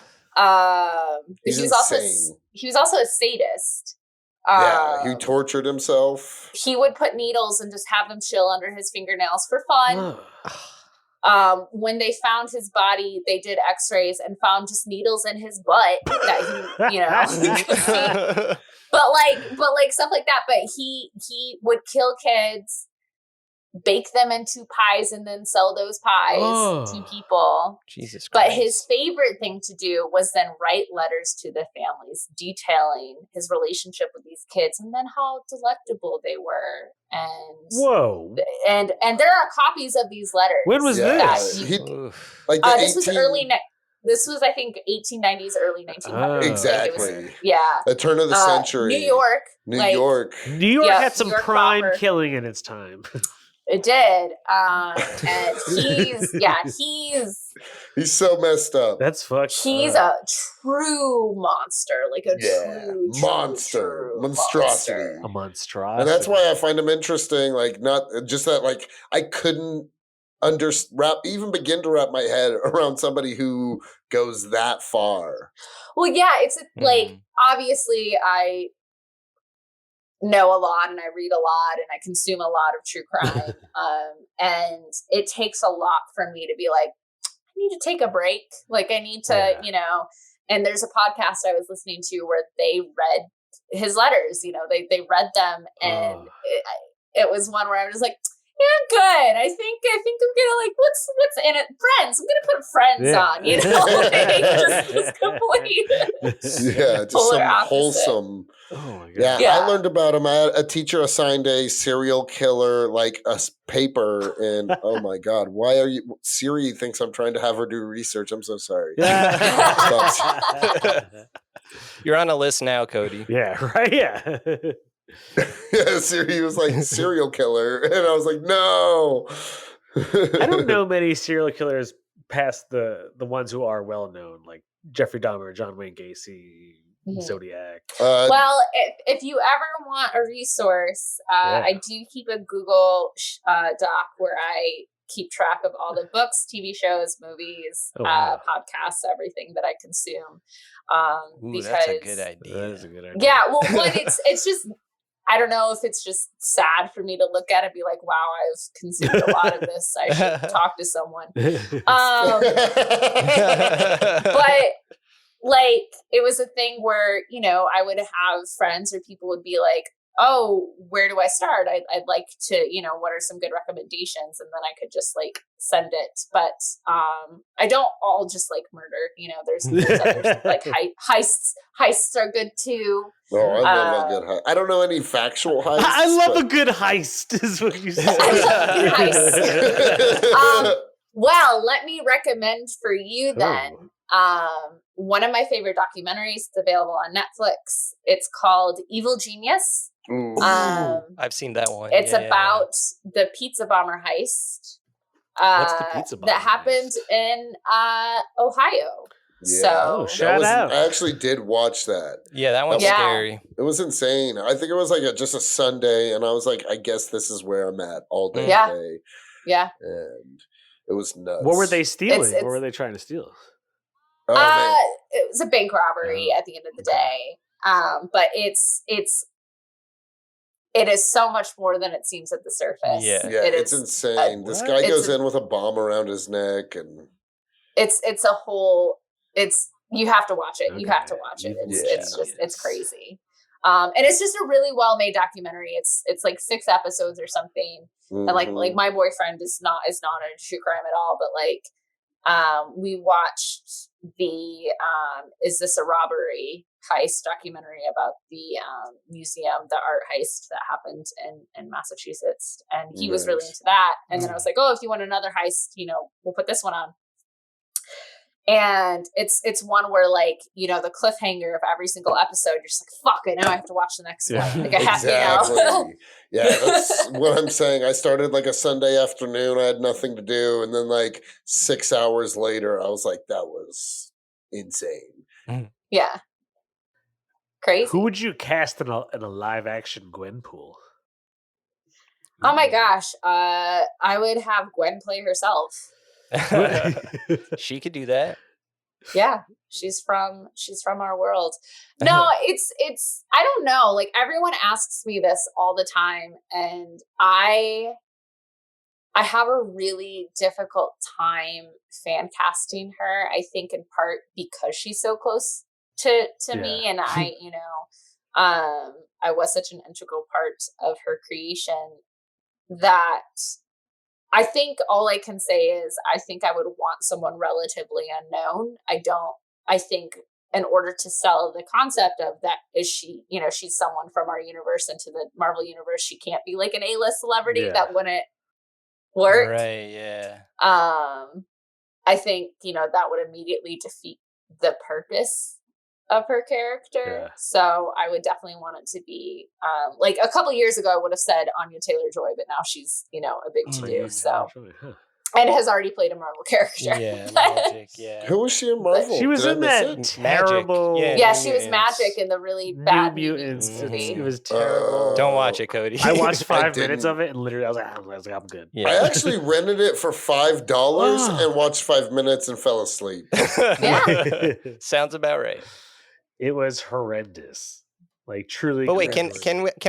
He's insane. He was also a sadist. He tortured himself. He would put needles and just have them chill under his fingernails for fun. When they found his body, they did x-rays and found just needles in his butt that he, but like stuff like that. But he would kill kids, bake them into pies, and then sell those pies to people. Jesus Christ. But his favorite thing to do was then write letters to the families detailing his relationship with these kids and then how delectable they were. And and there are copies of these letters. When was this? This was, I think, 1890s, early 1900s. Exactly. The turn of the century. New York. New York had some prime killing in its time. It did. And he's so messed up. That's fucked. He's a true monster, like a true monstrosity. A monstrosity. And that's why I find him interesting. Like, not just that, like, I couldn't even begin to wrap my head around somebody who goes that far. Well, yeah, it's like, obviously I know a lot and I read a lot and I consume a lot of true crime. And it takes a lot for me to be like, I need to take a break. Like I need to, and there's a podcast I was listening to where they read his letters, they read them, and it was one where I was like, yeah, good. I think I'm gonna like what's in it? Friends. I'm gonna put Friends on. Just complete. Just some wholesome. Oh my God. Yeah, I learned about him. A teacher assigned a serial killer like a paper, and oh my God, why are you? Siri thinks I'm trying to have her do research. I'm so sorry. You're on a list now, Cody. Yeah. Right. Yeah. Siri was like serial killer, and I was like, no. I don't know many serial killers past the ones who are well known, like Jeffrey Dahmer, John Wayne Gacy, Zodiac. Well, if you ever want a resource, I do keep a Google doc where I keep track of all the books, TV shows, movies, podcasts, everything that I consume. Ooh, because that's a good idea. That is a good idea. Yeah, well, one, it's just, I don't know if it's just sad for me to look at it and be like, wow, I've consumed a lot of this. I should talk to someone. But like, it was a thing where, you know, I would have friends or people would be like, oh, where do I start? I'd like to, you know, what are some good recommendations? And then I could just like send it. But I don't all just like murder, you know, there's others like heists are good too. No, I love a good heist. I don't know any factual heists. I love a good heist, is what you said. I love a good heist. Well, let me recommend for you then. One of my favorite documentaries is available on Netflix. It's called Evil Genius. I've seen that one. It's about the pizza bomber heist. What's the pizza bomber that happened in Ohio? Yeah. So shout out. I actually did watch that. Yeah, that one's scary. It was insane. I think it was like just a Sunday, and I was like, I guess this is where I'm at all day today. Yeah. And it was nuts. What were they stealing? What were they trying to steal? It was a bank robbery at the end of the day. But it is so much more than it seems at the surface. Yeah, it's insane. This guy goes in with a bomb around his neck, and it's a whole. You have to watch it. You have to watch it. It's crazy. And it's just a really well made documentary. It's like 6 episodes or something. And like my boyfriend is not a true crime at all, but like we watched the Is This a Robbery heist documentary about the museum, the art heist that happened in Massachusetts, and he was really into that. And then I was like, oh, if you want another heist, you know, we'll put this one on. And it's one where, like, you know, the cliffhanger of every single episode, you're just like, fuck, I know I have to watch the next one. Like, I have to, you know. Yeah, that's what I'm saying. I started like a Sunday afternoon. I had nothing to do. And then like 6 hours later, I was like, that was insane. Yeah. Crazy. Who would you cast in a live action Gwenpool? Oh my gosh. I would have Gwen play herself. She could do that. Yeah, she's from our world. No, it's I don't know. Like, everyone asks me this all the time, and I have a really difficult time fan casting her. I think in part because she's so close to me, and I, you know, I was such an integral part of her creation that I think all I can say is I think I would want someone relatively unknown. I think in order to sell the concept of that, is she, you know, she's someone from our universe into the Marvel universe. She can't be like an A-list celebrity. That wouldn't work. Right, yeah. I think, you know, that would immediately defeat the purpose of her character. So I would definitely want it to be like a couple years ago I would have said Anya Taylor-Joy, but now she's, you know, a big to-do. And has already played a Marvel character. Yeah, Magic, yeah. Who was she in Marvel? She was in that terrible... Yeah, she was Magic in the really bad New Mutants movie. It was terrible. Don't watch it, Cody. I watched 5 minutes of it, and literally I was like, I'm good. Yeah. I actually rented it for $5 and watched 5 minutes and fell asleep. Yeah. Sounds about right. It was horrendous. Like, truly. But wait, can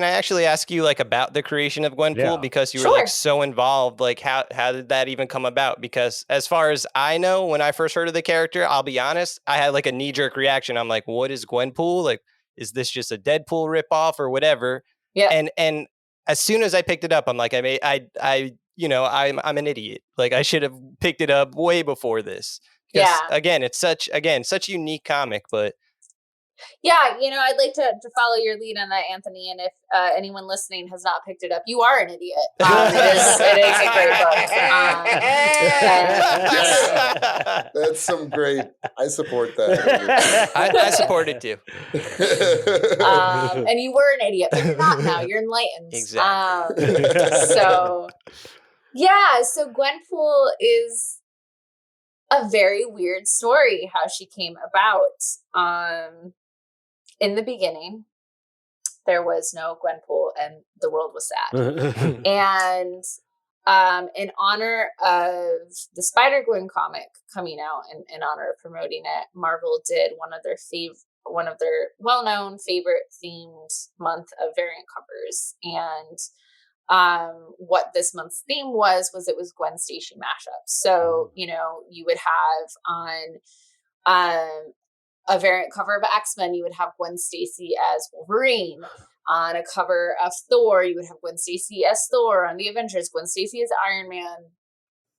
I actually ask you like about the creation of Gwenpool, because you were like so involved? Like, how did that even come about? Because as far as I know, when I first heard of the character, I'll be honest, I had like a knee-jerk reaction. I'm like, what is Gwenpool? Like, is this just a Deadpool ripoff or whatever? Yeah. And as soon as I picked it up, I'm like, you know, I'm an idiot. Like, I should have picked it up way before this. Because, again, it's such a unique comic, but. Yeah, you know, I'd like to follow your lead on that, Anthony. And if anyone listening has not picked it up, you are an idiot. It is a great book. That's some great. I support that. I support it too. And you were an idiot, but you're not now. You're enlightened. Exactly. So Gwenpool is a very weird story how she came about. in the beginning, there was no Gwenpool and the world was sad. And in honor of the Spider-Gwen comic coming out, and in honor of promoting it, Marvel did one of their well-known favorite themed month of variant covers. And what this month's theme was it was Gwen Stacy mashup. So, you would have on a variant cover of X-Men, you would have Gwen Stacy as Wolverine. On a cover of Thor, you would have Gwen Stacy as Thor. On the Avengers, Gwen Stacy as Iron Man.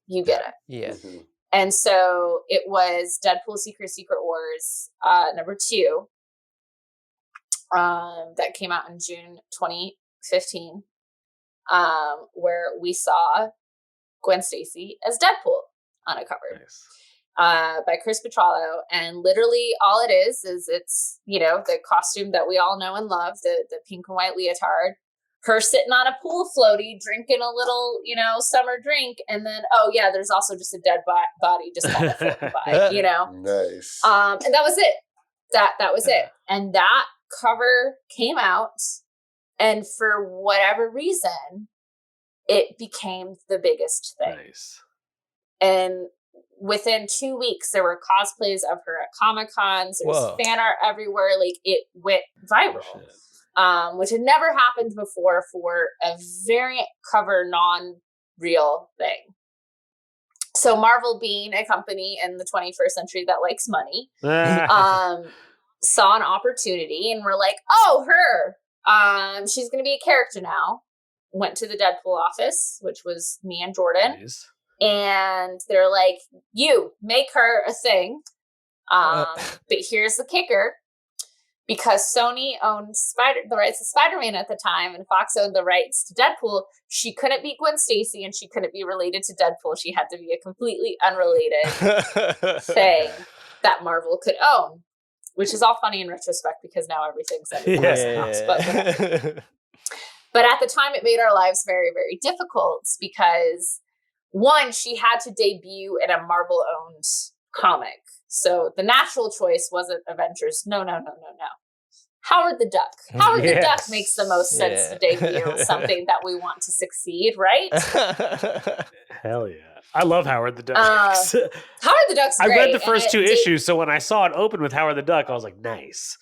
You get it. Yeah. Mm-hmm. And so it was Deadpool Secret Wars number 2 that came out in June 2015, where we saw Gwen Stacy as Deadpool on a cover. Nice. By Chris Petrallo, and literally all it is it's the costume that we all know and love, the pink and white leotard, her sitting on a pool floaty drinking a little summer drink, and then there's also just a dead body just kind of floating by. Nice. And that was it. That was it. And that cover came out, and for whatever reason it became the biggest thing. Nice. And within 2 weeks, there were cosplays of her at Comic-Cons. There was fan art everywhere. Like, it went viral, which had never happened before for a variant cover non-real thing. So Marvel, being a company in the 21st century that likes money, saw an opportunity and were like, oh, her. She's going to be a character now. Went to the Deadpool office, which was me and Jordan. Nice. And they're like, you make her a thing. But here's the kicker. Because Sony owned the rights to Spider-Man at the time, and Fox owned the rights to Deadpool, she couldn't be Gwen Stacy, and she couldn't be related to Deadpool. She had to be a completely unrelated thing that Marvel could own. Which is all funny in retrospect, because now everything's else. But at the time, it made our lives very, very difficult, because one, she had to debut in a Marvel-owned comic. So the natural choice wasn't Avengers. No. Howard the Duck. Howard the Duck makes the most sense to debut something that we want to succeed, right? Hell yeah. I love Howard the Duck. Howard the Duck's great. I read the first 2 issues, so when I saw it open with Howard the Duck, I was like, nice.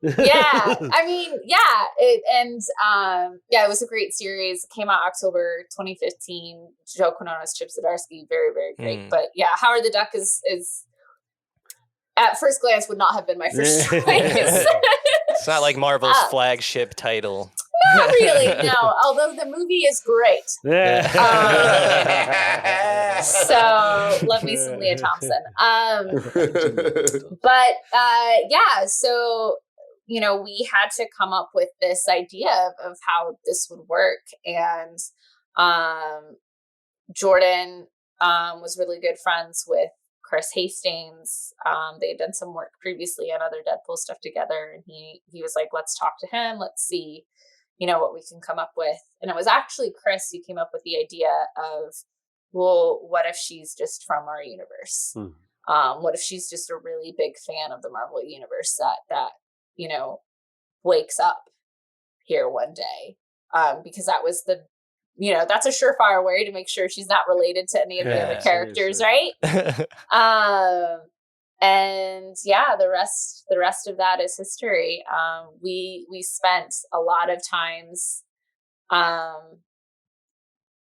Yeah, I mean, it was a great series. It came out October 2015. Joe Quinones, Chip Zdarsky, very, very great. But yeah, Howard the Duck is at first glance would not have been my first choice. It's not like Marvel's flagship title. Not really, no. Although the movie is great. So love me some Leah Thompson. So we had to come up with this idea of how this would work. And Jordan was really good friends with Chris Hastings. They had done some work previously on other Deadpool stuff together. And he was like, let's talk to him. Let's see, what we can come up with. And it was actually Chris who came up with the idea of, well, what if she's just from our universe? What if she's just a really big fan of the Marvel universe that wakes up here one day? Because that was that's a surefire way to make sure she's not related to any of the other characters, right? And the rest of that is history. We spent a lot of times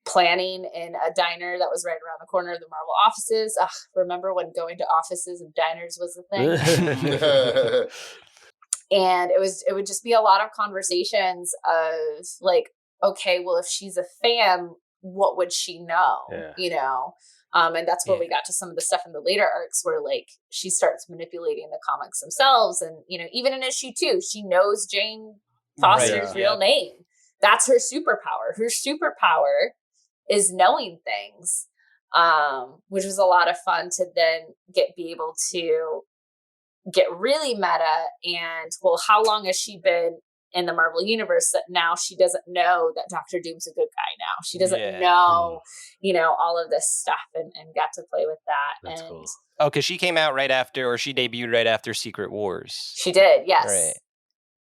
planning in a diner that was right around the corner of the Marvel offices. Remember when going to offices and diners was a thing? And it would just be a lot of conversations of like, okay, well, if she's a fan, what would she know? And that's where we got to some of the stuff in the later arcs where like she starts manipulating the comics themselves. And, even in issue 2, she knows Jane Foster's real name. That's her superpower. Her superpower is knowing things, which was a lot of fun to then be able to get really meta. And, well, how long has she been in the Marvel universe that now she doesn't know that Doctor Doom's a good guy now? She doesn't know, all of this stuff, and got to play with that. That's and cool. Oh, because she came out right after, or she debuted right after Secret Wars. She did, yes. Right.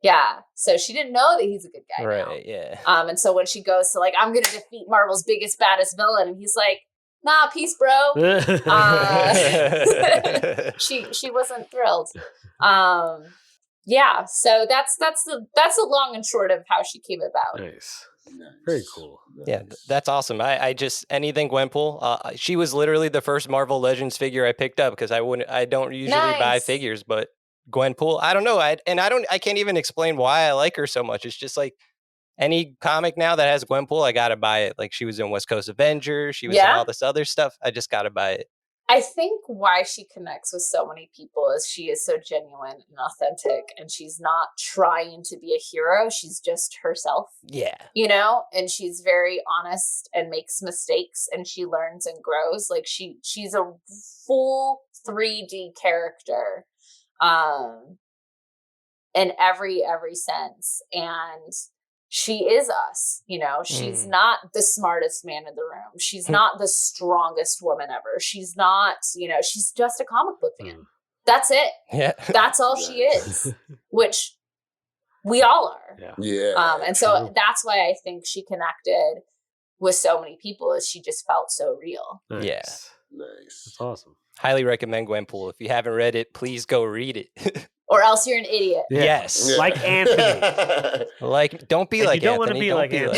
Yeah. So she didn't know that he's a good guy now. Right, yeah. And so when she goes to like, I'm going to defeat Marvel's biggest, baddest villain, and he's like, nah, peace, bro. She wasn't thrilled. Yeah. So that's the long and short of how she came about. Nice. Very cool. Yeah, that's awesome. I just anything Gwenpool. She was literally the first Marvel Legends figure I picked up because I don't usually buy figures, but Gwenpool, I don't know. I can't even explain why I like her so much. It's just like any comic now that has Gwenpool, I gotta buy it. Like she was in West Coast Avengers, she was in all this other stuff. I just gotta buy it. I think why she connects with so many people is she is so genuine and authentic, and she's not trying to be a hero. She's just herself. Yeah. You know, and she's very honest and makes mistakes, and she learns and grows. Like she's a full 3D character in every sense. And she is us, you know, she's not the smartest man in the room. She's not the strongest woman ever. She's not, you know, she's just a comic book fan. That's it. Yeah. That's all she is, which we all are. Yeah. And so that's why I think she connected with so many people, is she just felt so real. Nice. Yeah. Nice. That's awesome. Highly recommend Gwenpool. If you haven't read it, please go read it. Or else you're an idiot. Yeah. Yes. Yeah. Like Anthony. Like, don't be like you don't Anthony. want to be like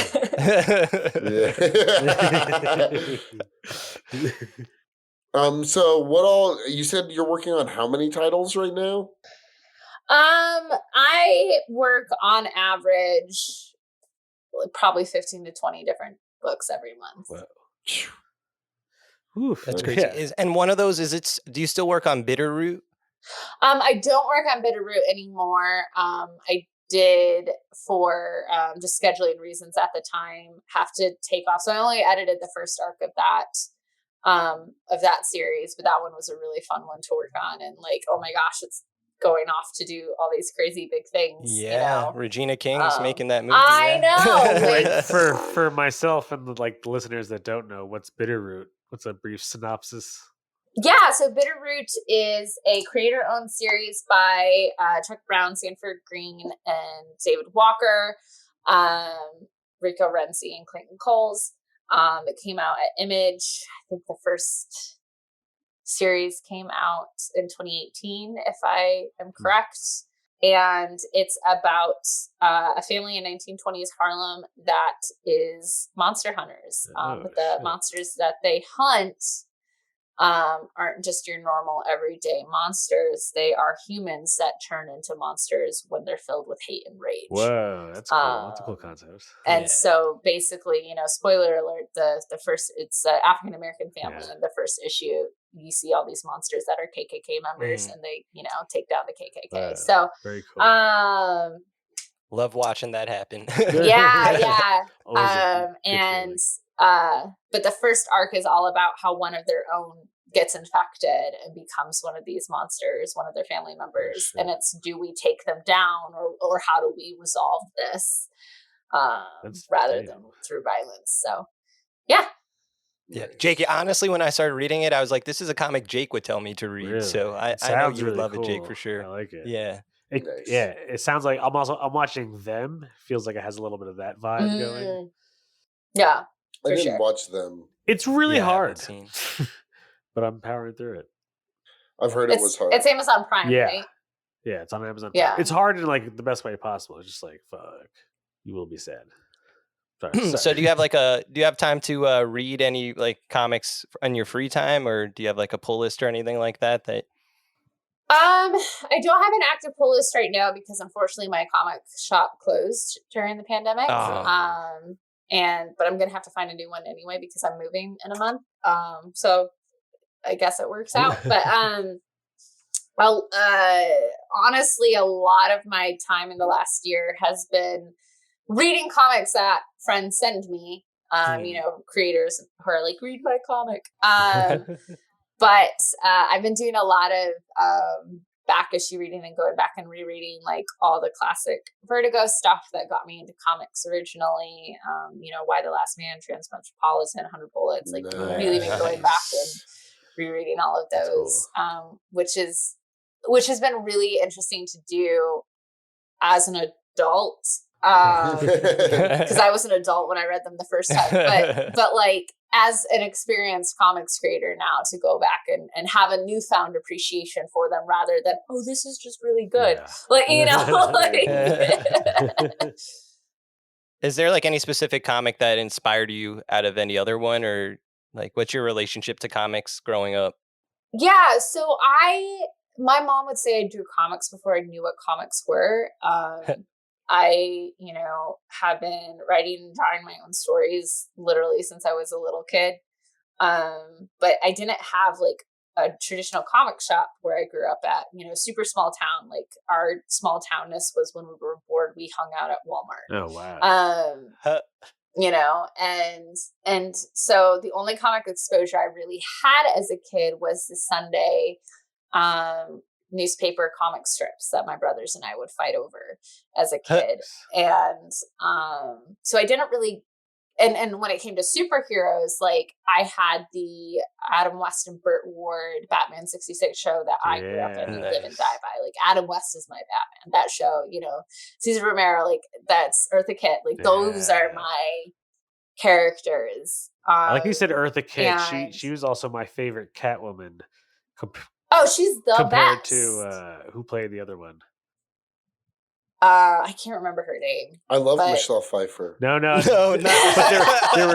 Anthony. So what all, you said you're working on how many titles right now? I work on average probably 15 to 20 different books every month. Wow. Oof, That's crazy. And one of those do you still work on Bitterroot? I don't work on Bitterroot anymore. I did for just scheduling reasons at the time have to take off. So I only edited the first arc of that series, but that one was a really fun one to work on. And like, oh my gosh, it's going off to do all these crazy big things. Yeah, you know? Regina King's making that movie. I know. Like, for myself and the listeners that don't know, what's Bitterroot? What's a brief synopsis? Yeah, so Bitterroot is a creator-owned series by Chuck Brown, Sanford Green, and David Walker, Rico Renzi, and Clayton Coles. It came out at Image. I think the first series came out in 2018, if I am correct. And it's about a family in 1920s Harlem that is monster hunters. The monsters that they hunt aren't just your normal everyday monsters. They are humans that turn into monsters when they're filled with hate and rage. Whoa, that's cool. That's a cool concept. And so basically, you know, spoiler alert, the first, it's an African-American family. And the first issue, you see all these monsters that are KKK members and they, you know, take down the KKK. So very cool. Love watching that happen. Yeah. And but the first arc is all about how one of their own gets infected and becomes one of these monsters, one of their family members. And it's, do we take them down or how do we resolve this rather than through violence? So, yeah. Yeah, Jake, honestly, when I started reading it, I was like, this is a comic Jake would tell me to read. Really? So I know you would love it, Jake, for sure. I like it. Yeah. Yeah, it sounds like I'm watching them. Feels like it has a little bit of that vibe going. Yeah. I didn't watch them. It's really hard, but I'm powering through it. I've heard it was hard. It's Amazon Prime, right? Yeah, it's on Amazon Prime. Yeah. It's hard in like the best way possible. It's just like, fuck, you will be sad. Sorry. So do you have time to read any like comics in your free time, or do you have like a pull list or anything like that? I don't have an active pull list right now because unfortunately my comic shop closed during the pandemic. But I'm gonna have to find a new one anyway because I'm moving in a month. So I guess it works out. But honestly, a lot of my time in the last year has been reading comics that friends send me. You know, creators who are like, read my comic. But I've been doing a lot of back issue reading and going back and rereading like all the classic Vertigo stuff that got me into comics originally. You know, Why the Last Man, Transmetropolitan, 100 Bullets. Like really been going back and rereading all of those, which has been really interesting to do as an adult. Because I was an adult when I read them the first time, but like as an experienced comics creator now, to go back and have a newfound appreciation for them rather than, oh, this is just really good. Yeah. Like, you know, like. Is there like any specific comic that inspired you out of any other one, or like what's your relationship to comics growing up? Yeah, so my mom would say I drew comics before I knew what comics were. I, have been writing and drawing my own stories literally since I was a little kid. But I didn't have like a traditional comic shop where I grew up at, super small town. Like our small townness was when we were bored, we hung out at Walmart. Oh, wow. And so the only comic exposure I really had as a kid was the Sunday, newspaper comic strips that my brothers and I would fight over as a kid. And so I didn't really, and when it came to superheroes, like I had the Adam West and Burt Ward Batman 66 show that I grew up in and live and die by. Like Adam West is my Batman. That show, Cesar Romero, like that's Eartha Kitt. Like those are my characters. Like you said, Eartha Kitt. and- She was also my favorite Catwoman. Oh, she's the compared best. to who played the other one. I can't remember her name. I love But- Michelle Pfeiffer. No, No, but there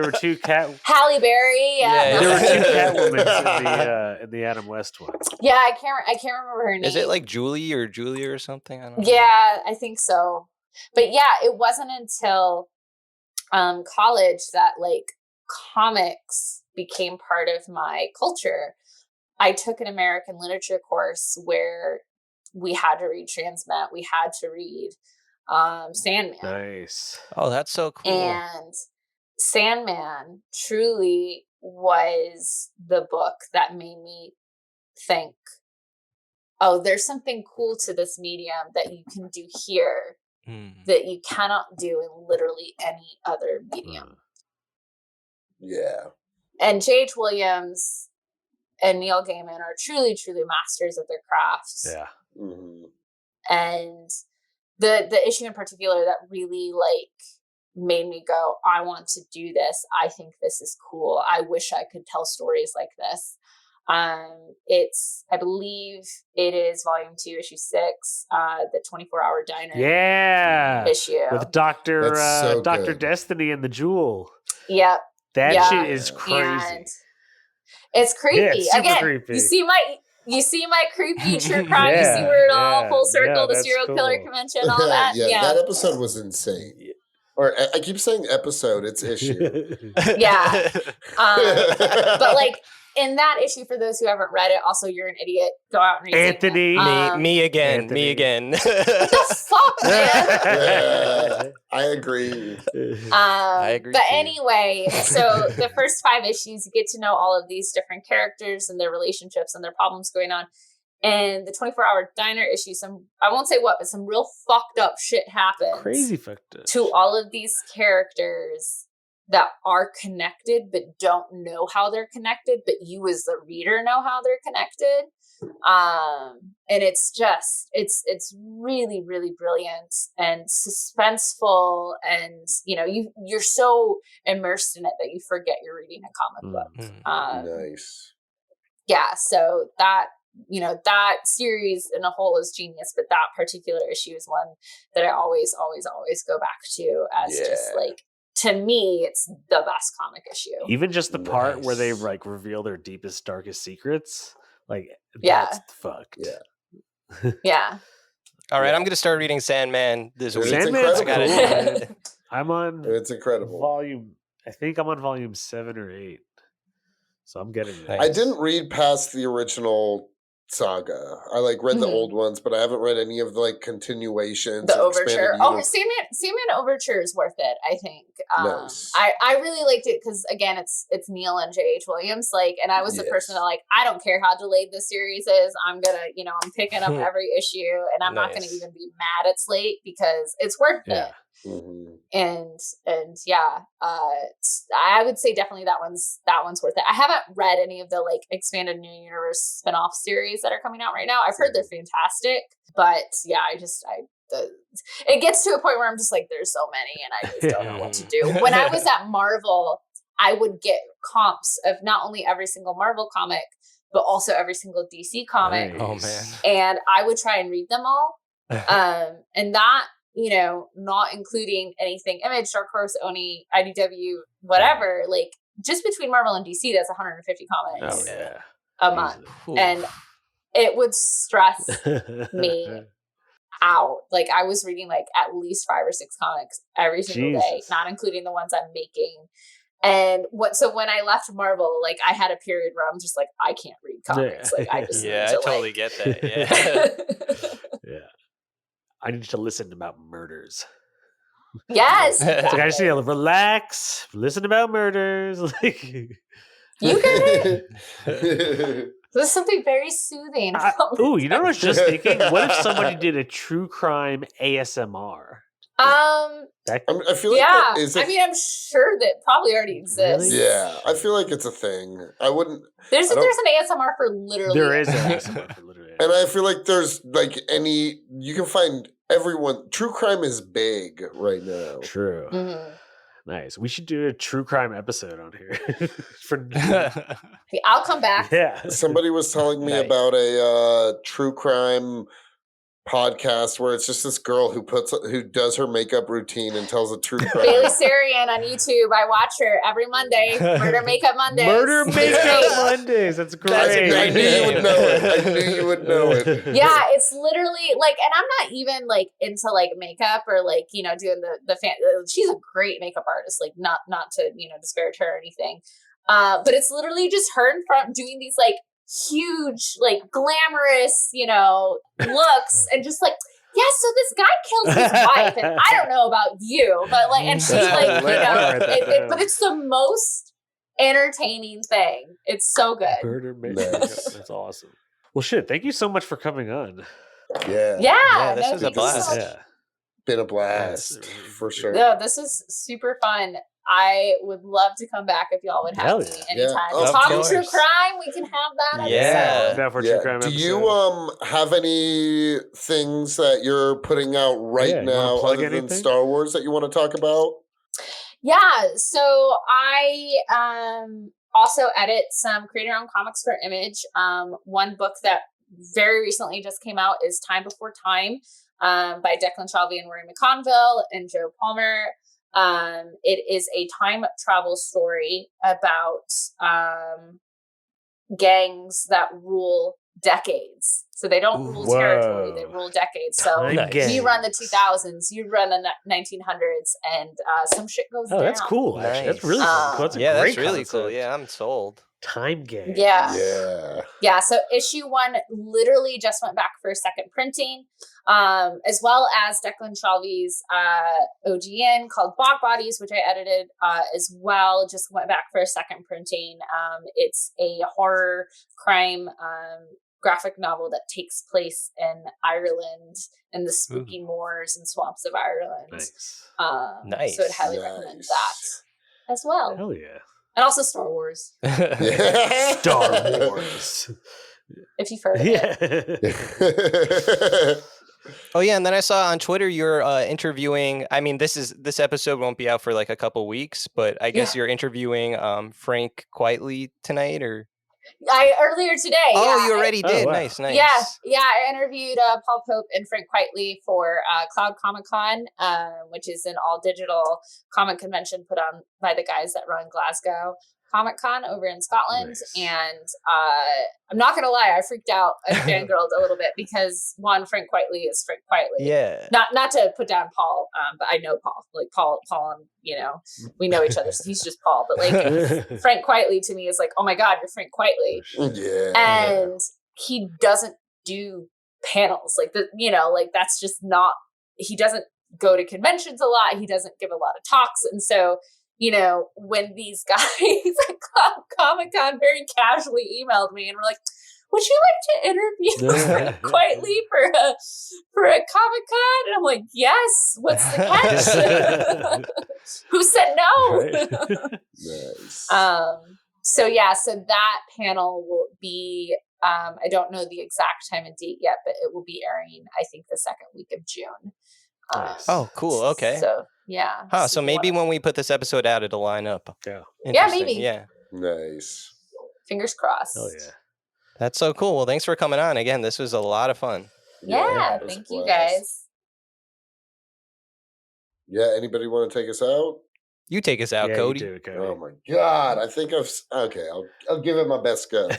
were two cat. Halle Berry. Yeah, There were two Yeah. Catwomans in the Adam West one. Yeah, I can't remember her name. Is it like Julie or Julia or something? I don't know. Yeah, I think so. But yeah, it wasn't until college that like comics became part of my culture. I took an American literature course where we had to read Transmet. We had to read Sandman. Nice. Oh, that's so cool. And Sandman truly was the book that made me think, oh, there's something cool to this medium that you can do here that you cannot do in literally any other medium. Yeah. And J.H. Williams and Neil Gaiman are truly, truly masters of their crafts. Yeah. Mm-hmm. And the issue in particular that really like made me go, I want to do this. I think this is cool. I wish I could tell stories like this. I believe it is volume 2, issue 6, the 24-hour diner issue. With Dr. That's so Dr. good. Destiny and the Jewel. Yep. That Yeah. shit is crazy. And it's creepy. Yeah, it's super Again, creepy. you see my creepy true crime. You see where it all full circle, the that's serial killer cool. convention, all that. yeah, that episode was insane. Or I keep saying episode, it's issue. Yeah. But like in that issue, for those who haven't read it, also you're an idiot. Go out and read Anthony. Sandman. Me again. Anthony. Me again. What the fuck, man? Yeah, I agree. I agree But too. anyway, so the first 5 issues, you get to know all of these different characters and their relationships and their problems going on. And the 24-hour diner issue, I won't say what, but some real fucked up shit happens. Crazy fucked up. To all of these characters that are connected but don't know how they're connected, but you as the reader know how they're connected. And it's just it's really, really brilliant and suspenseful, and you're so immersed in it that you forget you're reading a comic book. Nice. Yeah, so that that series in a whole is genius, but that particular issue is one that I always go back to as just like, to me, it's the best comic issue. Even just the part where they Nice. like reveal their deepest, darkest secrets, like Yeah. that's fucked. Yeah. Yeah. All right, Yeah. I'm going to start reading Sandman this It's week. Sandman's I got cool. it. I'm on It's incredible. volume. I think I'm on volume 7 or 8, so I'm getting there. Nice. I didn't read past the original saga. I read the Mhm. old ones, but I haven't read any of the continuations. The or expanded Overture. Oh, universe. Sandman Overture is worth it, I think. Nice. I really liked it because, again, it's Neil and J.H. Williams. And I was the person that I don't care how delayed the series is. I'm gonna, I'm picking up every issue, and I'm not gonna Nice. even be mad it's late because it's worth Yeah. it. Mhm. And yeah, I would say definitely that one's worth it. I haven't read any of the expanded New Universe spinoff series that are coming out right now. I've heard they're fantastic, but yeah, it gets to a point where I'm just like, there's so many and I just don't know what to do. When I was at Marvel, I would get comps of not only every single Marvel comic, but also every single DC comic. Oh man. And I would try and read them all. And that, not including anything Image, Dark Horse, Oni, IDW, whatever, like just between Marvel and DC, that's 150 comics a month. Ooh. And it would stress me out. Like I was reading like at least 5 or 6 comics every single day, not including the ones I'm making. And so when I left Marvel, like I had a period where I'm just like, I can't read comics. Like I just I totally get that. Yeah. Yeah. I need to listen about murders. Yes. It's like I just need to relax, listen about murders. Like you can. There's something very soothing. You know what I was just thinking? What if somebody did a true crime ASMR? I feel like that is I'm sure that probably already exists. Really? Yeah, I feel like it's a thing. I wouldn't. There's an ASMR for literally. There is an ASMR for literally. And I feel like there's like you can find everyone. True crime is big right now. True. Mm-hmm. Nice. We should do a true crime episode on here. I'll come back. Yeah. Somebody was telling me about a true crime podcast where it's just this girl who does her makeup routine and tells a true crime. Bailey Sarian on YouTube. I watch her every Monday. Murder Makeup Mondays. Murder Makeup Mondays. That's great. I knew you would know it. I knew you would know it. Yeah, it's literally like, and I'm not even like into like makeup or like, doing the fan. She's a great makeup artist. Like not to, disparage her or anything. But it's literally just her in front doing these like huge, like glamorous, looks and just like, so this guy kills his wife and I don't know about you, but like, and she's like, but it's the most entertaining thing. It's so good. Murder Makeup. That's awesome. Well, shit. Thank you so much for coming on. Yeah. This was a blast. Been a blast for sure. No, this is super fun. I would love to come back if y'all would have me anytime. Talking true crime, we can have that. True crime Do you have any things that you're putting out right now other than Star Wars that you want to talk about? Yeah, so I also edit some create-your-own comics for Image. One book that very recently just came out is Time Before Time by Declan Shalvey and Rory McConville and Joe Palmer. It is a time travel story about gangs that rule decades. So they don't rule territory, they rule decades. So we run the 2000s, you run the 1900s, and some shit goes down. That's cool. Nice. That's really cool. That's a great that's really concept. cool. Yeah, I'm sold. Time game. Yeah. So issue 1 literally just went back for a second printing, as well as Declan Shalvey's OGN called Bog Bodies, which I edited as well. Just went back for a second printing. It's a horror crime graphic novel that takes place in Ireland in the spooky moors and swamps of Ireland. Nice. So I'd highly recommend that as well. Hell yeah. And also Star Wars. Star Wars. If you've heard of it. Oh yeah, and then I saw on Twitter you're interviewing. I mean, this episode won't be out for like a couple weeks, but I guess you're interviewing Frank Quitely tonight, or earlier today. Oh, you already did. Wow. Nice. Yeah. I interviewed Paul Pope and Frank Quitely for Cloud Comic Con, which is an all digital comic convention put on by the guys that run Glasgow Comic Con over in Scotland. Nice. And I'm not gonna lie, I freaked out and fangirled a little bit because one, Frank Quitely is Frank Quitely. Yeah. Not to put down Paul, but I know Paul. Like Paul, and we know each other, so he's just Paul. But like Frank Quitely to me is like, oh my God, you're Frank Quitely. Yeah. And he doesn't do panels like that's just not. He doesn't go to conventions a lot. He doesn't give a lot of talks, and so. When these guys at Comic Con very casually emailed me and were like, would you like to interview Frank Quitely for a Comic Con? And I'm like, yes. What's the catch? Who said no? Nice. so that panel will be, I don't know the exact time and date yet, but it will be airing, I think, the second week of June. Nice. Oh, cool. Okay. So, yeah. So maybe when we put this episode out, it'll line up. Yeah. Yeah, maybe. Yeah. Nice. Fingers crossed. Hell yeah. That's so cool. Well, thanks for coming on. Again, this was a lot of fun. Yeah, it was thank a you blast. guys. Yeah, anybody want to take us out? You take us out, Yeah, Cody. You do, Cody. Oh my God! I think okay. I'll give it my best go.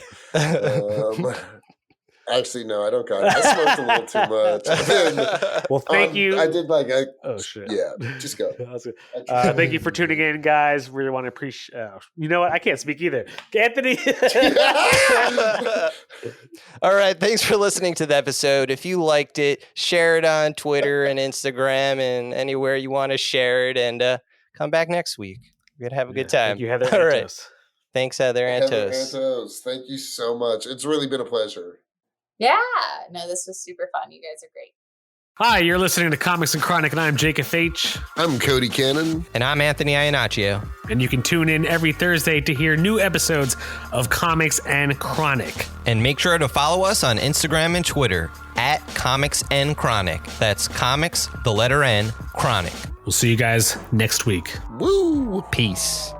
Actually, no, I don't got it. I smoked a little too much. Well, thank you. I did Oh shit! Yeah, just go. Thank you for tuning in, guys. Really want to appreciate. You know what? I can't speak either. Anthony. All right. Thanks for listening to the episode. If you liked it, share it on Twitter and Instagram and anywhere you want to share it. And come back next week. We're going to have a good time. Thank you, Heather. All Antos. right. Thanks, Heather Antos. Antos. Thank you so much. It's really been a pleasure. Yeah, no, this was super fun. You guys are great. Hi, you're listening to Comics and Chronic, and I'm Jacob H. I'm Cody Cannon. And I'm Anthony Iannaccio. And you can tune in every Thursday to hear new episodes of Comics and Chronic. And make sure to follow us on Instagram and Twitter at Comics and Chronic. That's Comics, the letter N, Chronic. We'll see you guys next week. Woo! Peace.